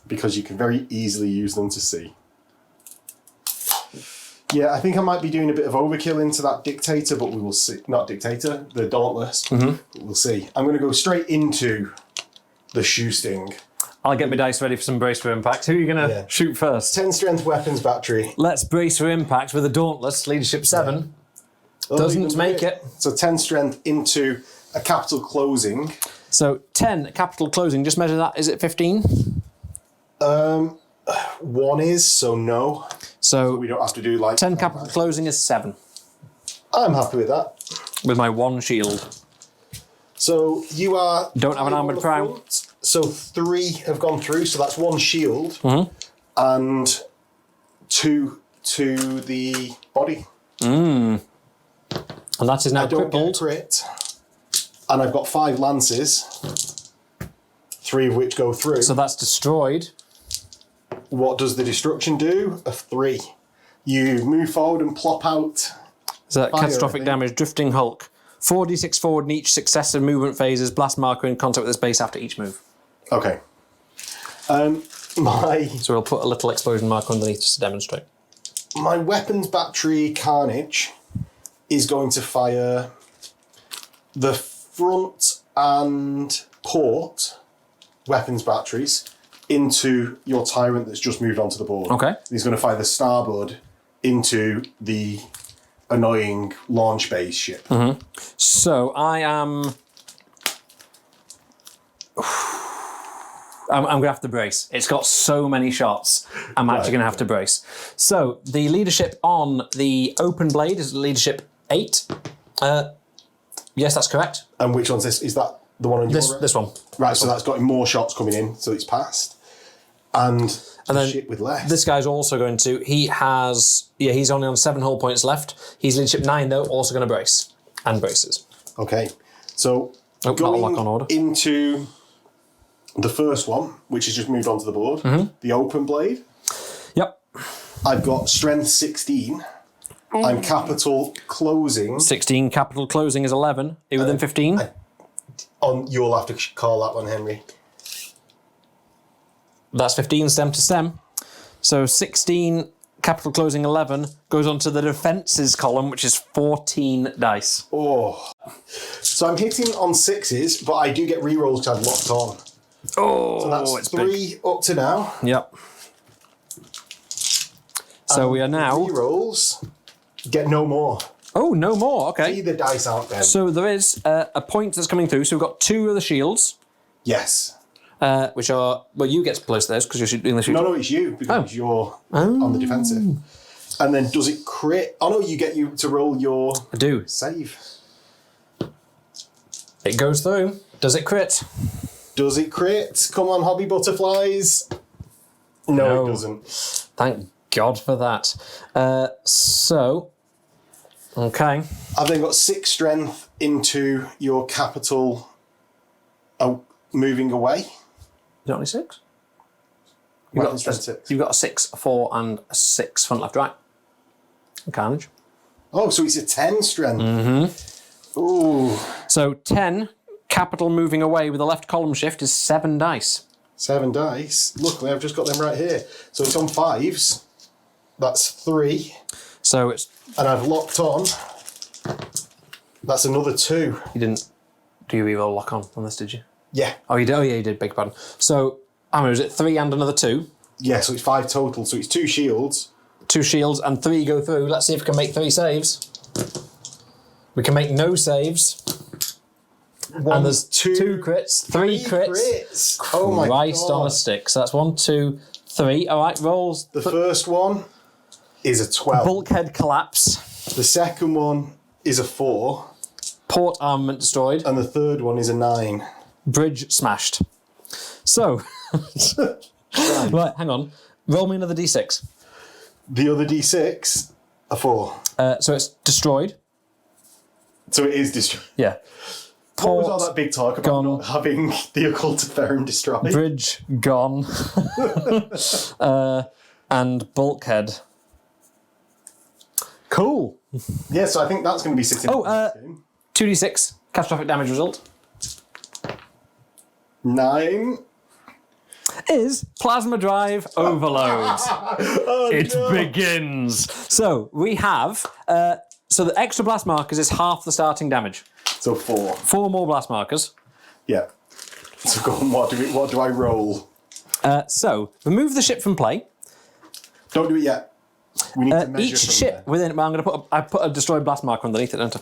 because you can very easily use them to see. Yeah, I think I might be doing a bit of overkill into that Dictator, but we will see. Not Dictator, the Dauntless. We'll see. I'm going to go straight into the Shoesting. I'll get my dice ready for some brace for impact. Who are you going to shoot first? 10 strength weapons battery. Let's brace for impact with a Dauntless, leadership 7. Doesn't make it. So 10 strength into a capital closing. So 10 capital closing, just measure that. Is it 15? 1 is, so no. So we don't have to do like 10 capital closing is 7. I'm happy with that. With my 1 shield. So you are... Don't have an armoured prow. So 3 have gone through, so that's 1 shield and 2 to the body. And that is now I don't crippled. get a crit. And I've got 5 lances, 3 of which go through. So that's destroyed. What does the destruction do? A 3. You move forward and plop out. Is that fire, catastrophic damage? Drifting Hulk. 4d6 forward in each successive movement phases. Blast marker in contact with this base after each move. Okay. So we'll put a little explosion marker underneath just to demonstrate. My weapons battery Carnage is going to fire the front and port weapons batteries into your Tyrant that's just moved onto the board. Okay. He's going to fire the starboard into the annoying launch base ship. So I am... I'm going to have to brace. It's got so many shots. I'm actually going to have to brace. So the leadership on the open blade is leadership 8. Yes, that's correct. And which one's this? Is that the one on your right? This one. Right, so that's got more shots coming in, so it's passed. And then ship with less. This guy's also going to... He has... Yeah, he's only on 7 hull points left. He's leadership 9, though, also going to brace. And braces. Okay. So that'll lock on order. Into the first one, which has just moved onto the board, the open blade. Yep. I've got strength 16. I'm capital closing. 16, capital closing is 11. Are you within 15? You'll have to call that one, Henry. That's 15 stem to stem. So 16, capital closing 11, goes on to the defences column, which is 14 dice. Oh. So I'm hitting on 6s, but I do get rerolls because I've locked on. Oh, So that's it's 3 big. up to now. Yep. So we are now... Rerolls get no more. Oh, no more. Okay. See the dice out then. So there is a point that's coming through. So we've got 2 of the shields, Yes. which are... Well, you get to place those because you're doing the shield. No, it's you because you're on the defensive. And then does it crit? Oh no, you get to roll your I do. save. It goes through. Does it crit? Does it crit? Come on, hobby butterflies. No, it doesn't. Thank God for that. Okay. I've then got 6 strength into your capital moving away. Is it only 6? Weapon strength 6. You've got a 6, a 4, and a 6 front, left, right. Carnage. Oh, so it's a 10 strength. Ooh. So 10, capital moving away with a left column shift is 7 dice. 7 dice. Luckily, I've just got them right here. So it's on 5s. That's 3. So it's... And I've locked on. That's another 2. You didn't do your reroll lock on this, did you? Yeah. Oh, you did? Oh, yeah, you did. Beg your pardon. So, how many is it? 3 and another 2? Yeah, so it's 5 total. So it's 2 shields. 2 shields and 3 go through. Let's see if we can make 3 saves. We can make no saves. And there's 2 crits, 3 crits. Oh my Christ God. on a stick. So that's 1, 2, 3. All right, rolls. The first one is a 12. Bulkhead collapse. The second one is a 4. Port armament destroyed. And the third one is a 9. Bridge smashed. So, right, hang on. Roll me another d6. The other d6, a 4. So it's destroyed. So it is destroyed. Yeah. What was all that big talk about gone. not having the occultiferum destroyed? Bridge gone. And bulkhead. Cool. Yeah, so I think that's going to be 16. Oh, 2d6 catastrophic damage result 9. is plasma drive overload. It no. begins. So we have so the extra blast markers is half the starting damage. So 4. 4 more blast markers. Yeah. So go on, what do I roll? So remove the ship from play. Don't do it yet. We need to measure Each from ship there. within. Well, I put a destroyed blast marker underneath it, don't I?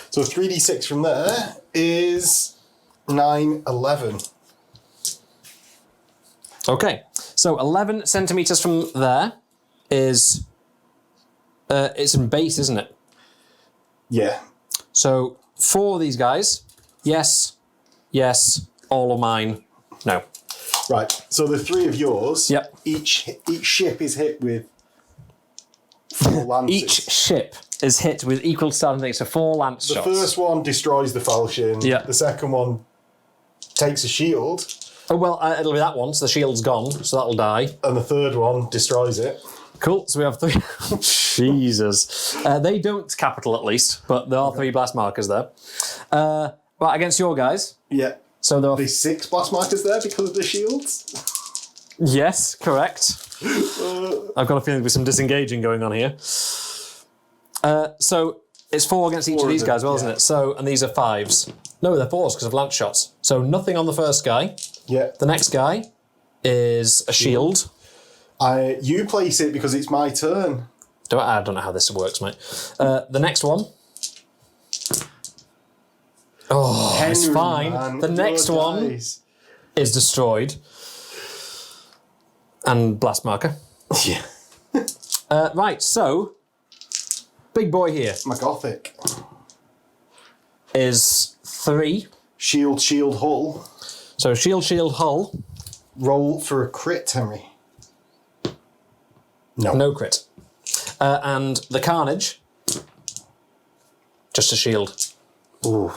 So 3d6 from there is 9, 11. Okay, so 11 centimeters from there is it's in base, isn't it? Yeah. So 4 of these guys, yes, all of mine, No. Right. So the 3 of yours. Yep. Each ship is hit with 4 lances. Each ship is hit with equal starting things, so 4 lance shots. The first one destroys the falchion. Yeah. The second one takes a shield. Oh, well, it'll be that one, so the shield's gone, so that'll die. And the third one destroys it. Cool, so we have 3. Jesus. They don't capital at least, but there are 3 blast markers there. Right, against your guys. Yeah. So there are... There's 6 blast markers there because of the shields. Yes, correct. I've got a feeling there's some disengaging going on here. So it's 4 against each of these guys, well, isn't it? So, and these are 5s. No, they're 4s because of lance shots. So nothing on the first guy. Yeah. The next guy is a shield. You place it because it's my turn. I don't know how this works, mate. The next one. Oh, Henry, it's fine. Man, the next one is destroyed. And blast marker. Yeah. Right, so big boy here My Gothic. is 3. Shield, hull. So shield, hull. Roll for a crit, Henry. No. No crit. And the carnage, just a shield. Ooh.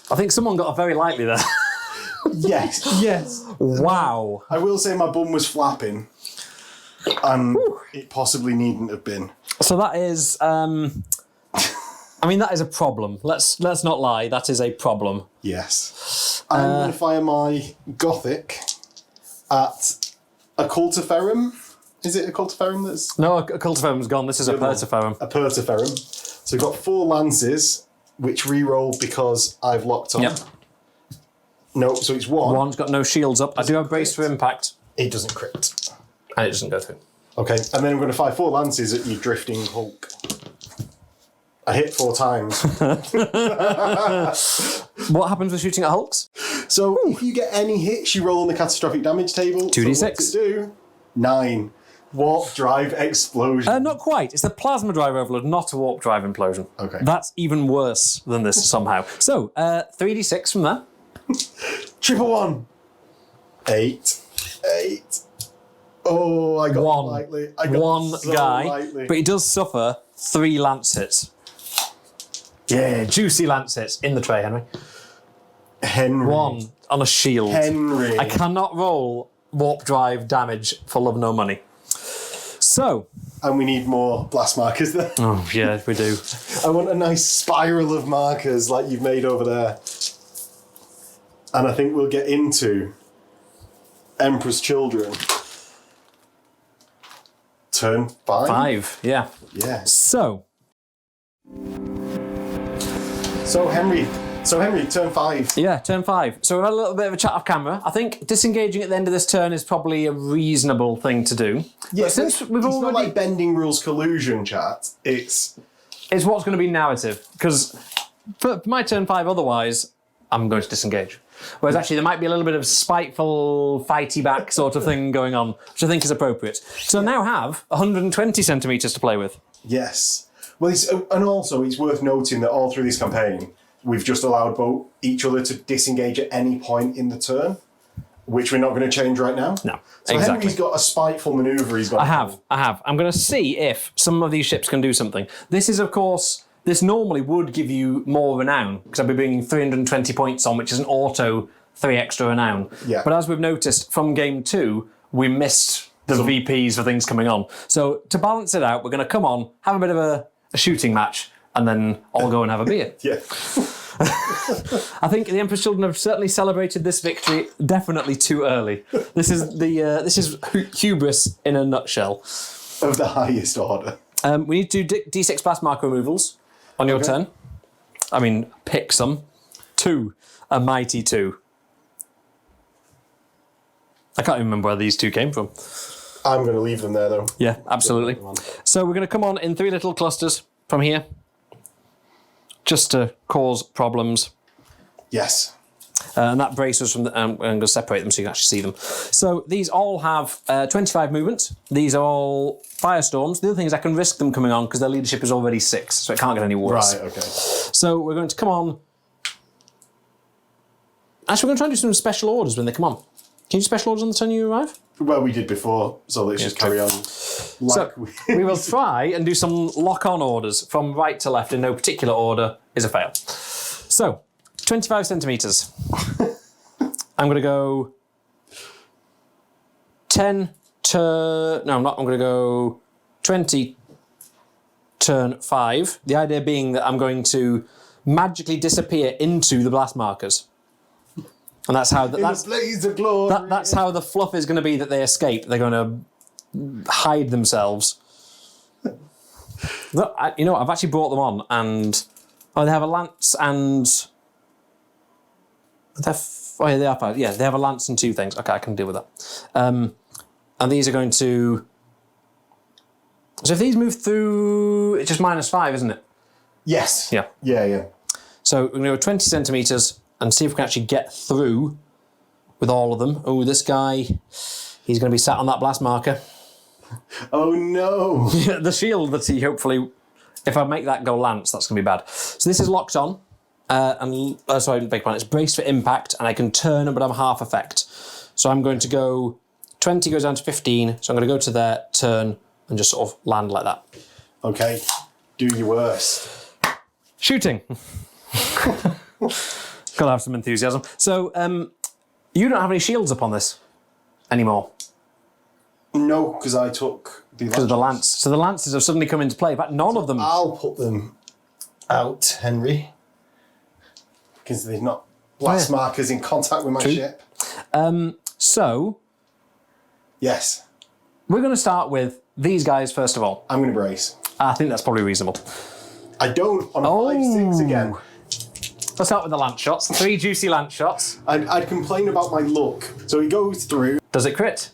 I think someone got off very lightly there. Yes. Wow. I will say my bum was flapping. And it possibly needn't have been. So that is, I mean, that is a problem. Let's not lie. That is a problem. Yes. I'm going to fire my Gothic at a Cultiferum. Is it a Cultiferum that's... No, a Cultiferum's gone. This is a Pertiferum. A Pertiferum. So we've got 4 lances, which re-roll because I've locked on. Yep. No, so it's 1. One's got no shields up. I do have brace for impact. It doesn't crit. And it doesn't go through. Okay, and then I'm going to fire 4 lances at your drifting Hulk. I hit 4 times. What happens with shooting at hulks? So if you get any hits, you roll on the catastrophic damage table. 2d6. So what's it do? 9. Warp drive explosion. Not quite. It's the plasma drive overload, not a warp drive implosion. Okay. That's even worse than this somehow. So, 3d6 from there. Triple 1. 8. Oh, I got lightly. I got one so guy, lightly. but he does suffer 3 lance hits. Yeah, juicy lance hits in the tray, Henry. Henry. 1 on a shield. Henry. I cannot roll warp drive damage for love nor money. So. And we need more blast markers there. Oh, yeah, we do. I want a nice spiral of markers like you've made over there. And I think we'll get into Emperor's Children. Turn 5? 5, yeah. Yeah. So Henry, turn 5. Yeah, turn 5. So we've had a little bit of a chat off camera. I think disengaging at the end of this turn is probably a reasonable thing to do. Yeah, but since we've it's already... not like bending rules collusion chat. It's what's going to be narrative. Because for my turn 5 otherwise, I'm going to disengage. Whereas actually there might be a little bit of spiteful, fighty back sort of thing going on, which I think is appropriate. So I now have 120 centimetres to play with. Yes. Well, and also it's worth noting that all through this campaign, we've just allowed both each other to disengage at any point in the turn, which we're not going to change right now. No, so exactly. Henry's got a spiteful manoeuvre he's got. I have. I'm going to see if some of these ships can do something. This is, of course, this normally would give you more renown, because I'd be bringing 320 points on, which is an auto 3 extra renown. Yeah. But as we've noticed from game 2, we missed the VPs for things coming on. So to balance it out, we're going to come on, have a bit of a shooting match, and then all go and have a beer. Yeah. I think the Emperor's Children have certainly celebrated this victory definitely too early. This is hubris in a nutshell. Of the highest order. We need to do D6 blast marker removals on your turn. I mean, pick some. 2. A mighty 2. I can't even remember where these 2 came from. I'm going to leave them there, though. Yeah, absolutely. So we're going to come on in 3 little clusters from here, just to cause problems. Yes. And that braces from the... I'm going to separate them so you can actually see them. So these all have 25 movement. These are all firestorms. The other thing is I can risk them coming on because their leadership is already 6, so it can't get any worse. Right, okay. So we're going to come on Actually, we're going to try and do some special orders when they come on. Can you do special orders on the turn you arrive? Well, we did before, so let's just carry on. We will try and do some lock-on orders from right to left in no particular order is a fail. So, 25 centimetres. I'm going to go 10 turn... No, I'm not. I'm going to go 20 turn 5. The idea being that I'm going to magically disappear into the blast markers. And that's how that's how the fluff is going to be that they escape. They're going to hide themselves. Look, you know what? I've actually brought them on, and they have a lance and they have a lance and 2 things. Okay, I can deal with that. And these are going to. So if these move through, it's just -5, isn't it? Yes. Yeah. Yeah. So we're going to go 20 centimetres. And see if we can actually get through with all of them. Oh, this guy, he's going to be sat on that blast marker. Oh, no. The shield that he hopefully, if I make that go lance, that's going to be bad. So this is locked on. Sorry, big one. It's braced for impact, and I can turn, but I'm half effect. So I'm going to go, 20 goes down to 15. So I'm going to go to their turn and just sort of land like that. Okay. Do your worst. Shooting. Gotta have some enthusiasm. So, you don't have any shields up on this anymore. No, because I took the because of the lance. So the lances have suddenly come into play. But none of them. I'll put them out, Henry, because they're not blast markers in contact with my ship. So, yes, we're going to start with these guys first of all. I'm going to brace. I think that's probably reasonable. I don't on a 5-6 again. Let's start with the lance shots. 3 juicy lance shots. I'd complain about my luck. So he goes through. Does it crit?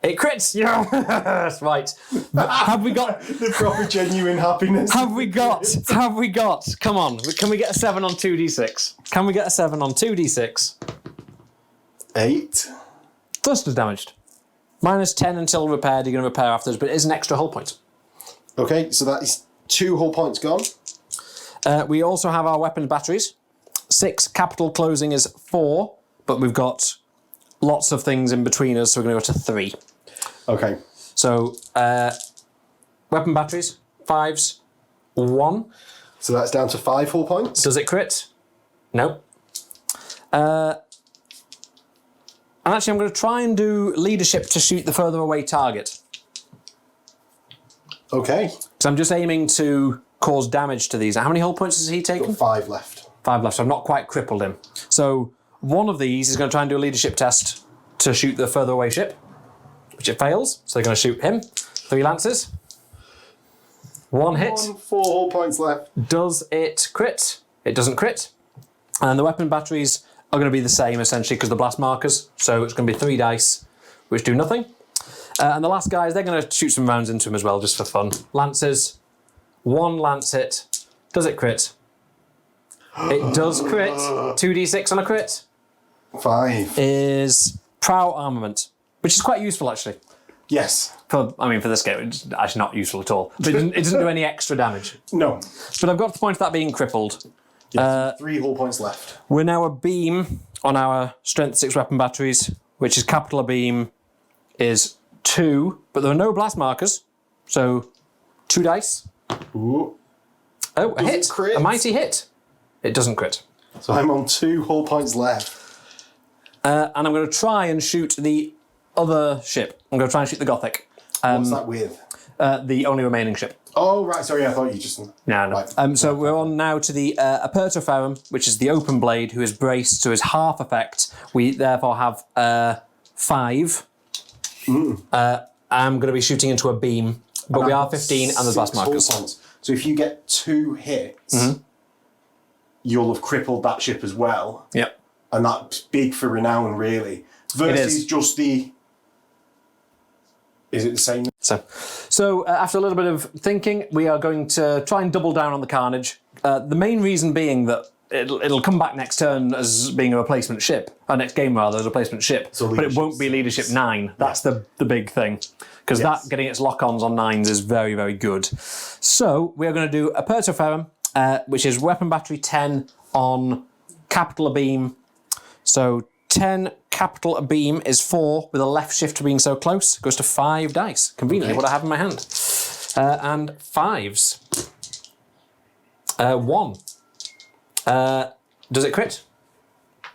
It crits! Yes, right. Have we got... the proper genuine happiness. Have we got... Come on. Can we get a 7 on 2d6? Can we get a 7 on 2d6? 8. Thrusters damaged. -10 until repaired. You're going to repair afterwards, but it is an extra hull point. Okay, so that is 2 hull points gone. We also have our weapon batteries. 6, capital closing is 4, but we've got lots of things in between us, so we're going to go to 3. Okay. So, weapon batteries, 5s, 1. So that's down to 5 hull points. Does it crit? No. And actually, I'm going to try and do leadership to shoot the further away target. Okay. So I'm just aiming to cause damage to these. How many hull points has he taken? Got 5 left. 5 left, so I've not quite crippled him. So one of these is going to try and do a leadership test to shoot the further away ship, which it fails. So they're going to shoot him. 3 lances. 1 hit. 4 hull points left. Does it crit? It doesn't crit. And the weapon batteries are going to be the same, essentially, because the blast markers. So it's going to be 3 dice, which do nothing. And the last guys, they're going to shoot some rounds into him as well, just for fun. Lances. 1 lance hit. Does it crit? It does crit. 2d6 on a crit. 5. Is prow armament, which is quite useful, actually. Yes. For this game, it's actually not useful at all. But it doesn't do any extra damage. No. But I've got to the point of that being crippled. Yes, 3 hull points left. We're now a beam on our strength 6 weapon batteries, which is capital beam is 2, but there are no blast markers, so 2 dice. Ooh. Oh, a hit. Crit. A mighty hit. It doesn't crit. So I'm on 2 hull points left. And I'm going to try and shoot the other ship. I'm going to try and shoot the Gothic. What's that with? The only remaining ship. Oh, right. Sorry, I thought you just... No. Right. So we're on now to the Aperto Ferrum, which is the open blade, who is braced, so is half effect. We therefore have 5. I'm going to be shooting into a beam, but we are 15 and there's blast markers. So if you get 2 hits, you'll have crippled that ship as well. Yep. And that's big for renown, really. Versus just the... Is it the same? So after a little bit of thinking, we are going to try and double down on the carnage. The main reason being that it'll come back next turn as being a replacement ship. Next game, rather, as a replacement ship. But it won't be leadership 9. That's the big thing. Because that getting its lock-ons on 9s is very, very good. So we are going to do Aperto Ferrum, which is weapon battery 10 on capital beam, So 10 capital beam is 4, with a left shifter being so close. Goes to 5 dice. Conveniently, what I have in my hand. And 5s. 1. Does it crit?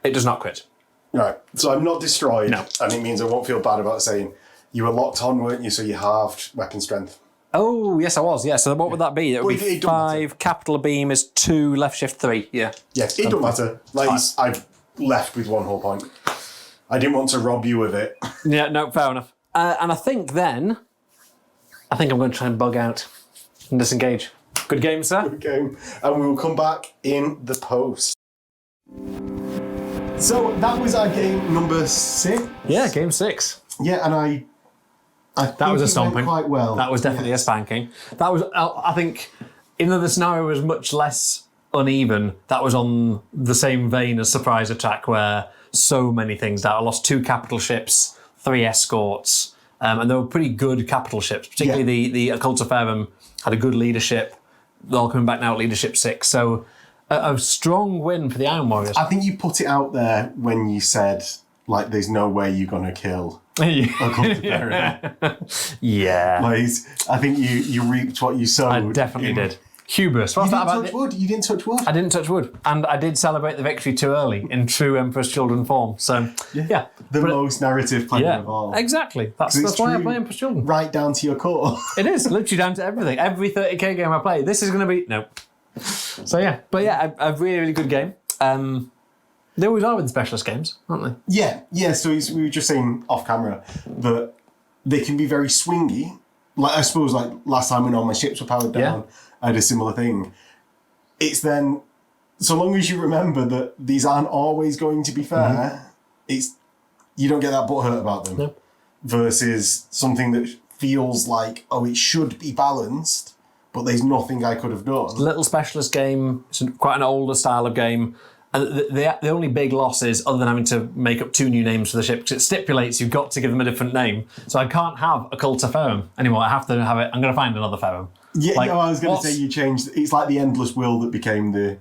It does not crit. Right. So I'm not destroyed. No. And it means I won't feel bad about saying you were locked on, weren't you? So you halved weapon strength. Oh, yes, I was. Yeah, so what would that be? It would be it don't 5, capital beam is 2, left shift 3. Yeah. Yeah, it don't matter. Like, I've left with 1 whole point. I didn't want to rob you with it. Yeah, no, fair enough. And I think I'm going to try and bug out and disengage. Good game, sir. Good game. And we will come back in the post. So that was our game number 6. Yeah, game 6. Yeah, and I That was a think it went stomping. quite well. That was definitely a spanking. That was, I think, even though the scenario was much less uneven, that was on the same vein as Surprise Attack, where so many things that I lost 2 capital ships, 3 escorts, and they were pretty good capital ships. Particularly the Occult of Faerham had a good leadership. They're all coming back now at leadership 6. So a strong win for the Iron Warriors. I think you put it out there when you said, like, there's no way you're going to kill Occult of Faerham. Yeah. Like, I think you reaped what you sowed. I definitely did. Hubris. You didn't touch wood. You didn't touch wood. I didn't touch wood. And I did celebrate the victory too early in true Emperor's Children form. So, yeah. The most narrative player of all. Exactly. That's why I play Emperor's Children. Right down to your core. It is. Literally down to everything. Every 30k game I play, this is going to be... No. So, yeah. But, yeah, a really, really good game. They always are with the specialist games, aren't they? Yeah. So we were just saying off camera that they can be very swingy. Like, I suppose, like, last time when all my ships were powered down, I had a similar thing. It's then, so long as you remember that these aren't always going to be fair, you don't get that butthurt about them. No. Versus something that feels like, oh, it should be balanced, but there's nothing I could have done. Little specialist game. It's quite an older style of game. And the only big loss is, other than having to make up 2 new names for the ship, because it stipulates you've got to give them a different name. So I can't have Occult of Faerham anymore. I have to have it. I'm going to find another Faerham. Yeah, like, I was going to say you changed. It's like the endless will that became the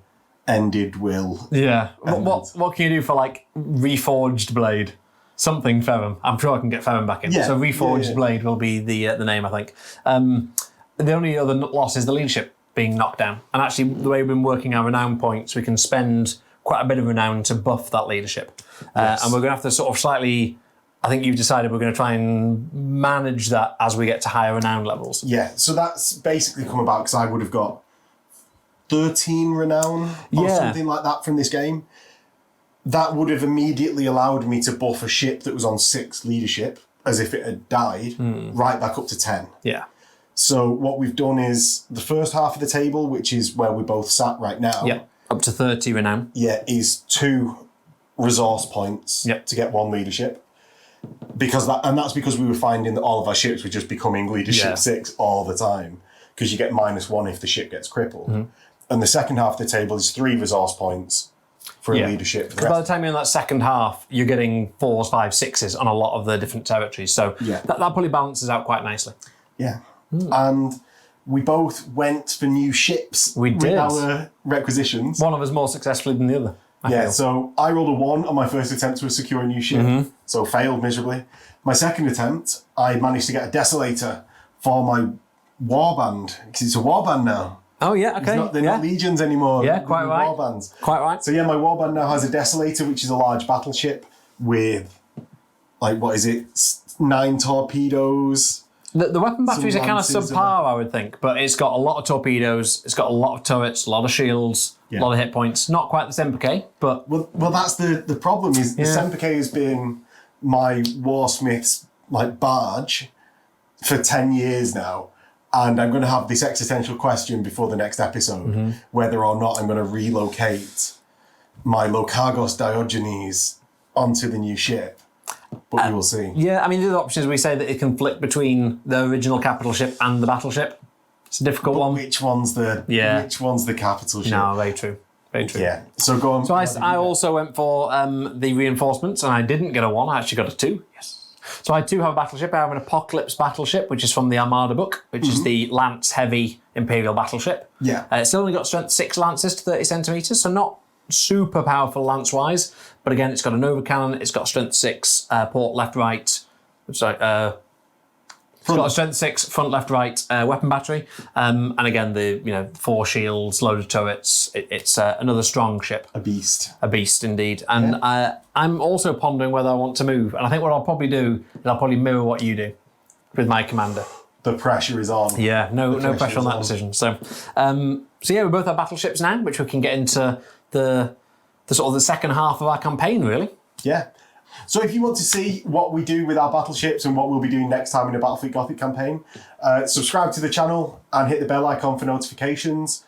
ended will. Yeah. What can you do for, like, Reforged Blade? Something Faerham. I'm sure I can get Faerham back in. Yeah, so Reforged Blade will be the name, I think. The only other loss is the leadership being knocked down. And actually, the way we've been working our renown points, we can spend quite a bit of renown to buff that leadership. And we're going to have to sort of slightly... I think you've decided we're going to try and manage that as we get to higher renown levels. Yeah, so that's basically come about because I would have got 13 renown or something like that from this game. That would have immediately allowed me to buff a ship that was on 6 leadership, as if it had died, right back up to 10. Yeah. So what we've done is the first half of the table, which is where we both sat right now. Yeah, up to 30 renown. Yeah, is 2 resource points to get 1 leadership. That's because we were finding that all of our ships were just becoming leadership 6 all the time, because you get -1 if the ship gets crippled. And the second half of the table is 3 resource points for a leadership. Because by the time you're in that second half, you're getting 4s, 5s, 6s on a lot of the different territories. So that probably balances out quite nicely. Yeah. And we both went for new ships with our requisitions. One of us more successfully than the other. I feel. So I rolled a 1 on my first attempt to secure a new ship, so failed miserably. My second attempt, I managed to get a Desolator for my warband, because it's a warband now. Oh, yeah, okay. They're not legions anymore. Yeah, quite right. Warbands. Quite right. So, my warband now has a Desolator, which is a large battleship with, 9 torpedoes. The weapon batteries are kind of subpar, I would think, but it's got a lot of torpedoes, it's got a lot of turrets, a lot of shields, a lot of hit points. Not quite the Semper-K, but... Well, that's the problem, is the Semper-K has been my Warsmith's, barge for 10 years now, and I'm going to have this existential question before the next episode, whether or not I'm going to relocate my Lokargos Diogenes onto the new ship. But we will see. Yeah, I mean, the other option is we say that it can flick between the original capital ship and the battleship. It's a difficult one. Which one's the capital ship? No, very true. Very true. Yeah. So go on. So I also went for the reinforcements, and I didn't get a 1. I actually got a 2. Yes. So I too have a battleship. I have an Apocalypse battleship, which is from the Armada book, which is the Lance Heavy Imperial battleship. Yeah. It's still only got strength 6 lances to 30 centimetres, so not super powerful lance-wise, but again, it's got a Nova cannon, it's got strength 6, port left, right. Sorry, it's got a strength 6, front, left, right weapon battery, and again, the 4 shields, load of turrets. It's another strong ship. A beast. A beast indeed. And I'm also pondering whether I want to move. And I think what I'll probably do is I'll probably mirror what you do with my commander. The pressure is on. Yeah, no pressure on that decision. So yeah, we both have battleships now, which we can get into the sort of the second half of our campaign, really. Yeah. So if you want to see what we do with our battleships and what we'll be doing next time in a Battlefleet Gothic campaign, subscribe to the channel and hit the bell icon for notifications.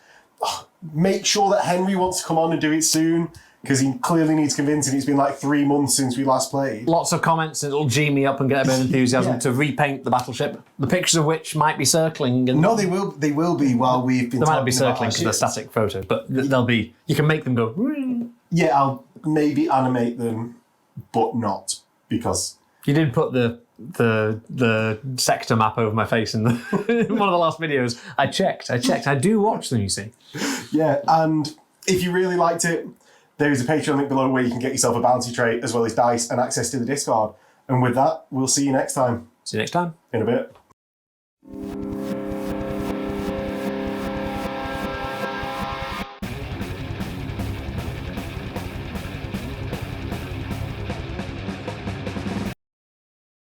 Make sure that Henry wants to come on and do it soon, because he clearly needs convincing. It's been like 3 months since we last played. Lots of comments, and it'll G me up and get a bit of enthusiasm to repaint the battleship. The pictures of which might be circling. And no, they will be while we've been. They might be circling because they're static photos, but they'll be. You can make them go. Yeah, I'll maybe animate them, but not because you did put the sector map over my face in, in one of the last videos. I checked. I do watch them, you see. Yeah, and if you really liked it, there is a Patreon link below where you can get yourself a bounty tray as well as dice and access to the Discord. And with that, we'll see you next time. See you next time. In a bit.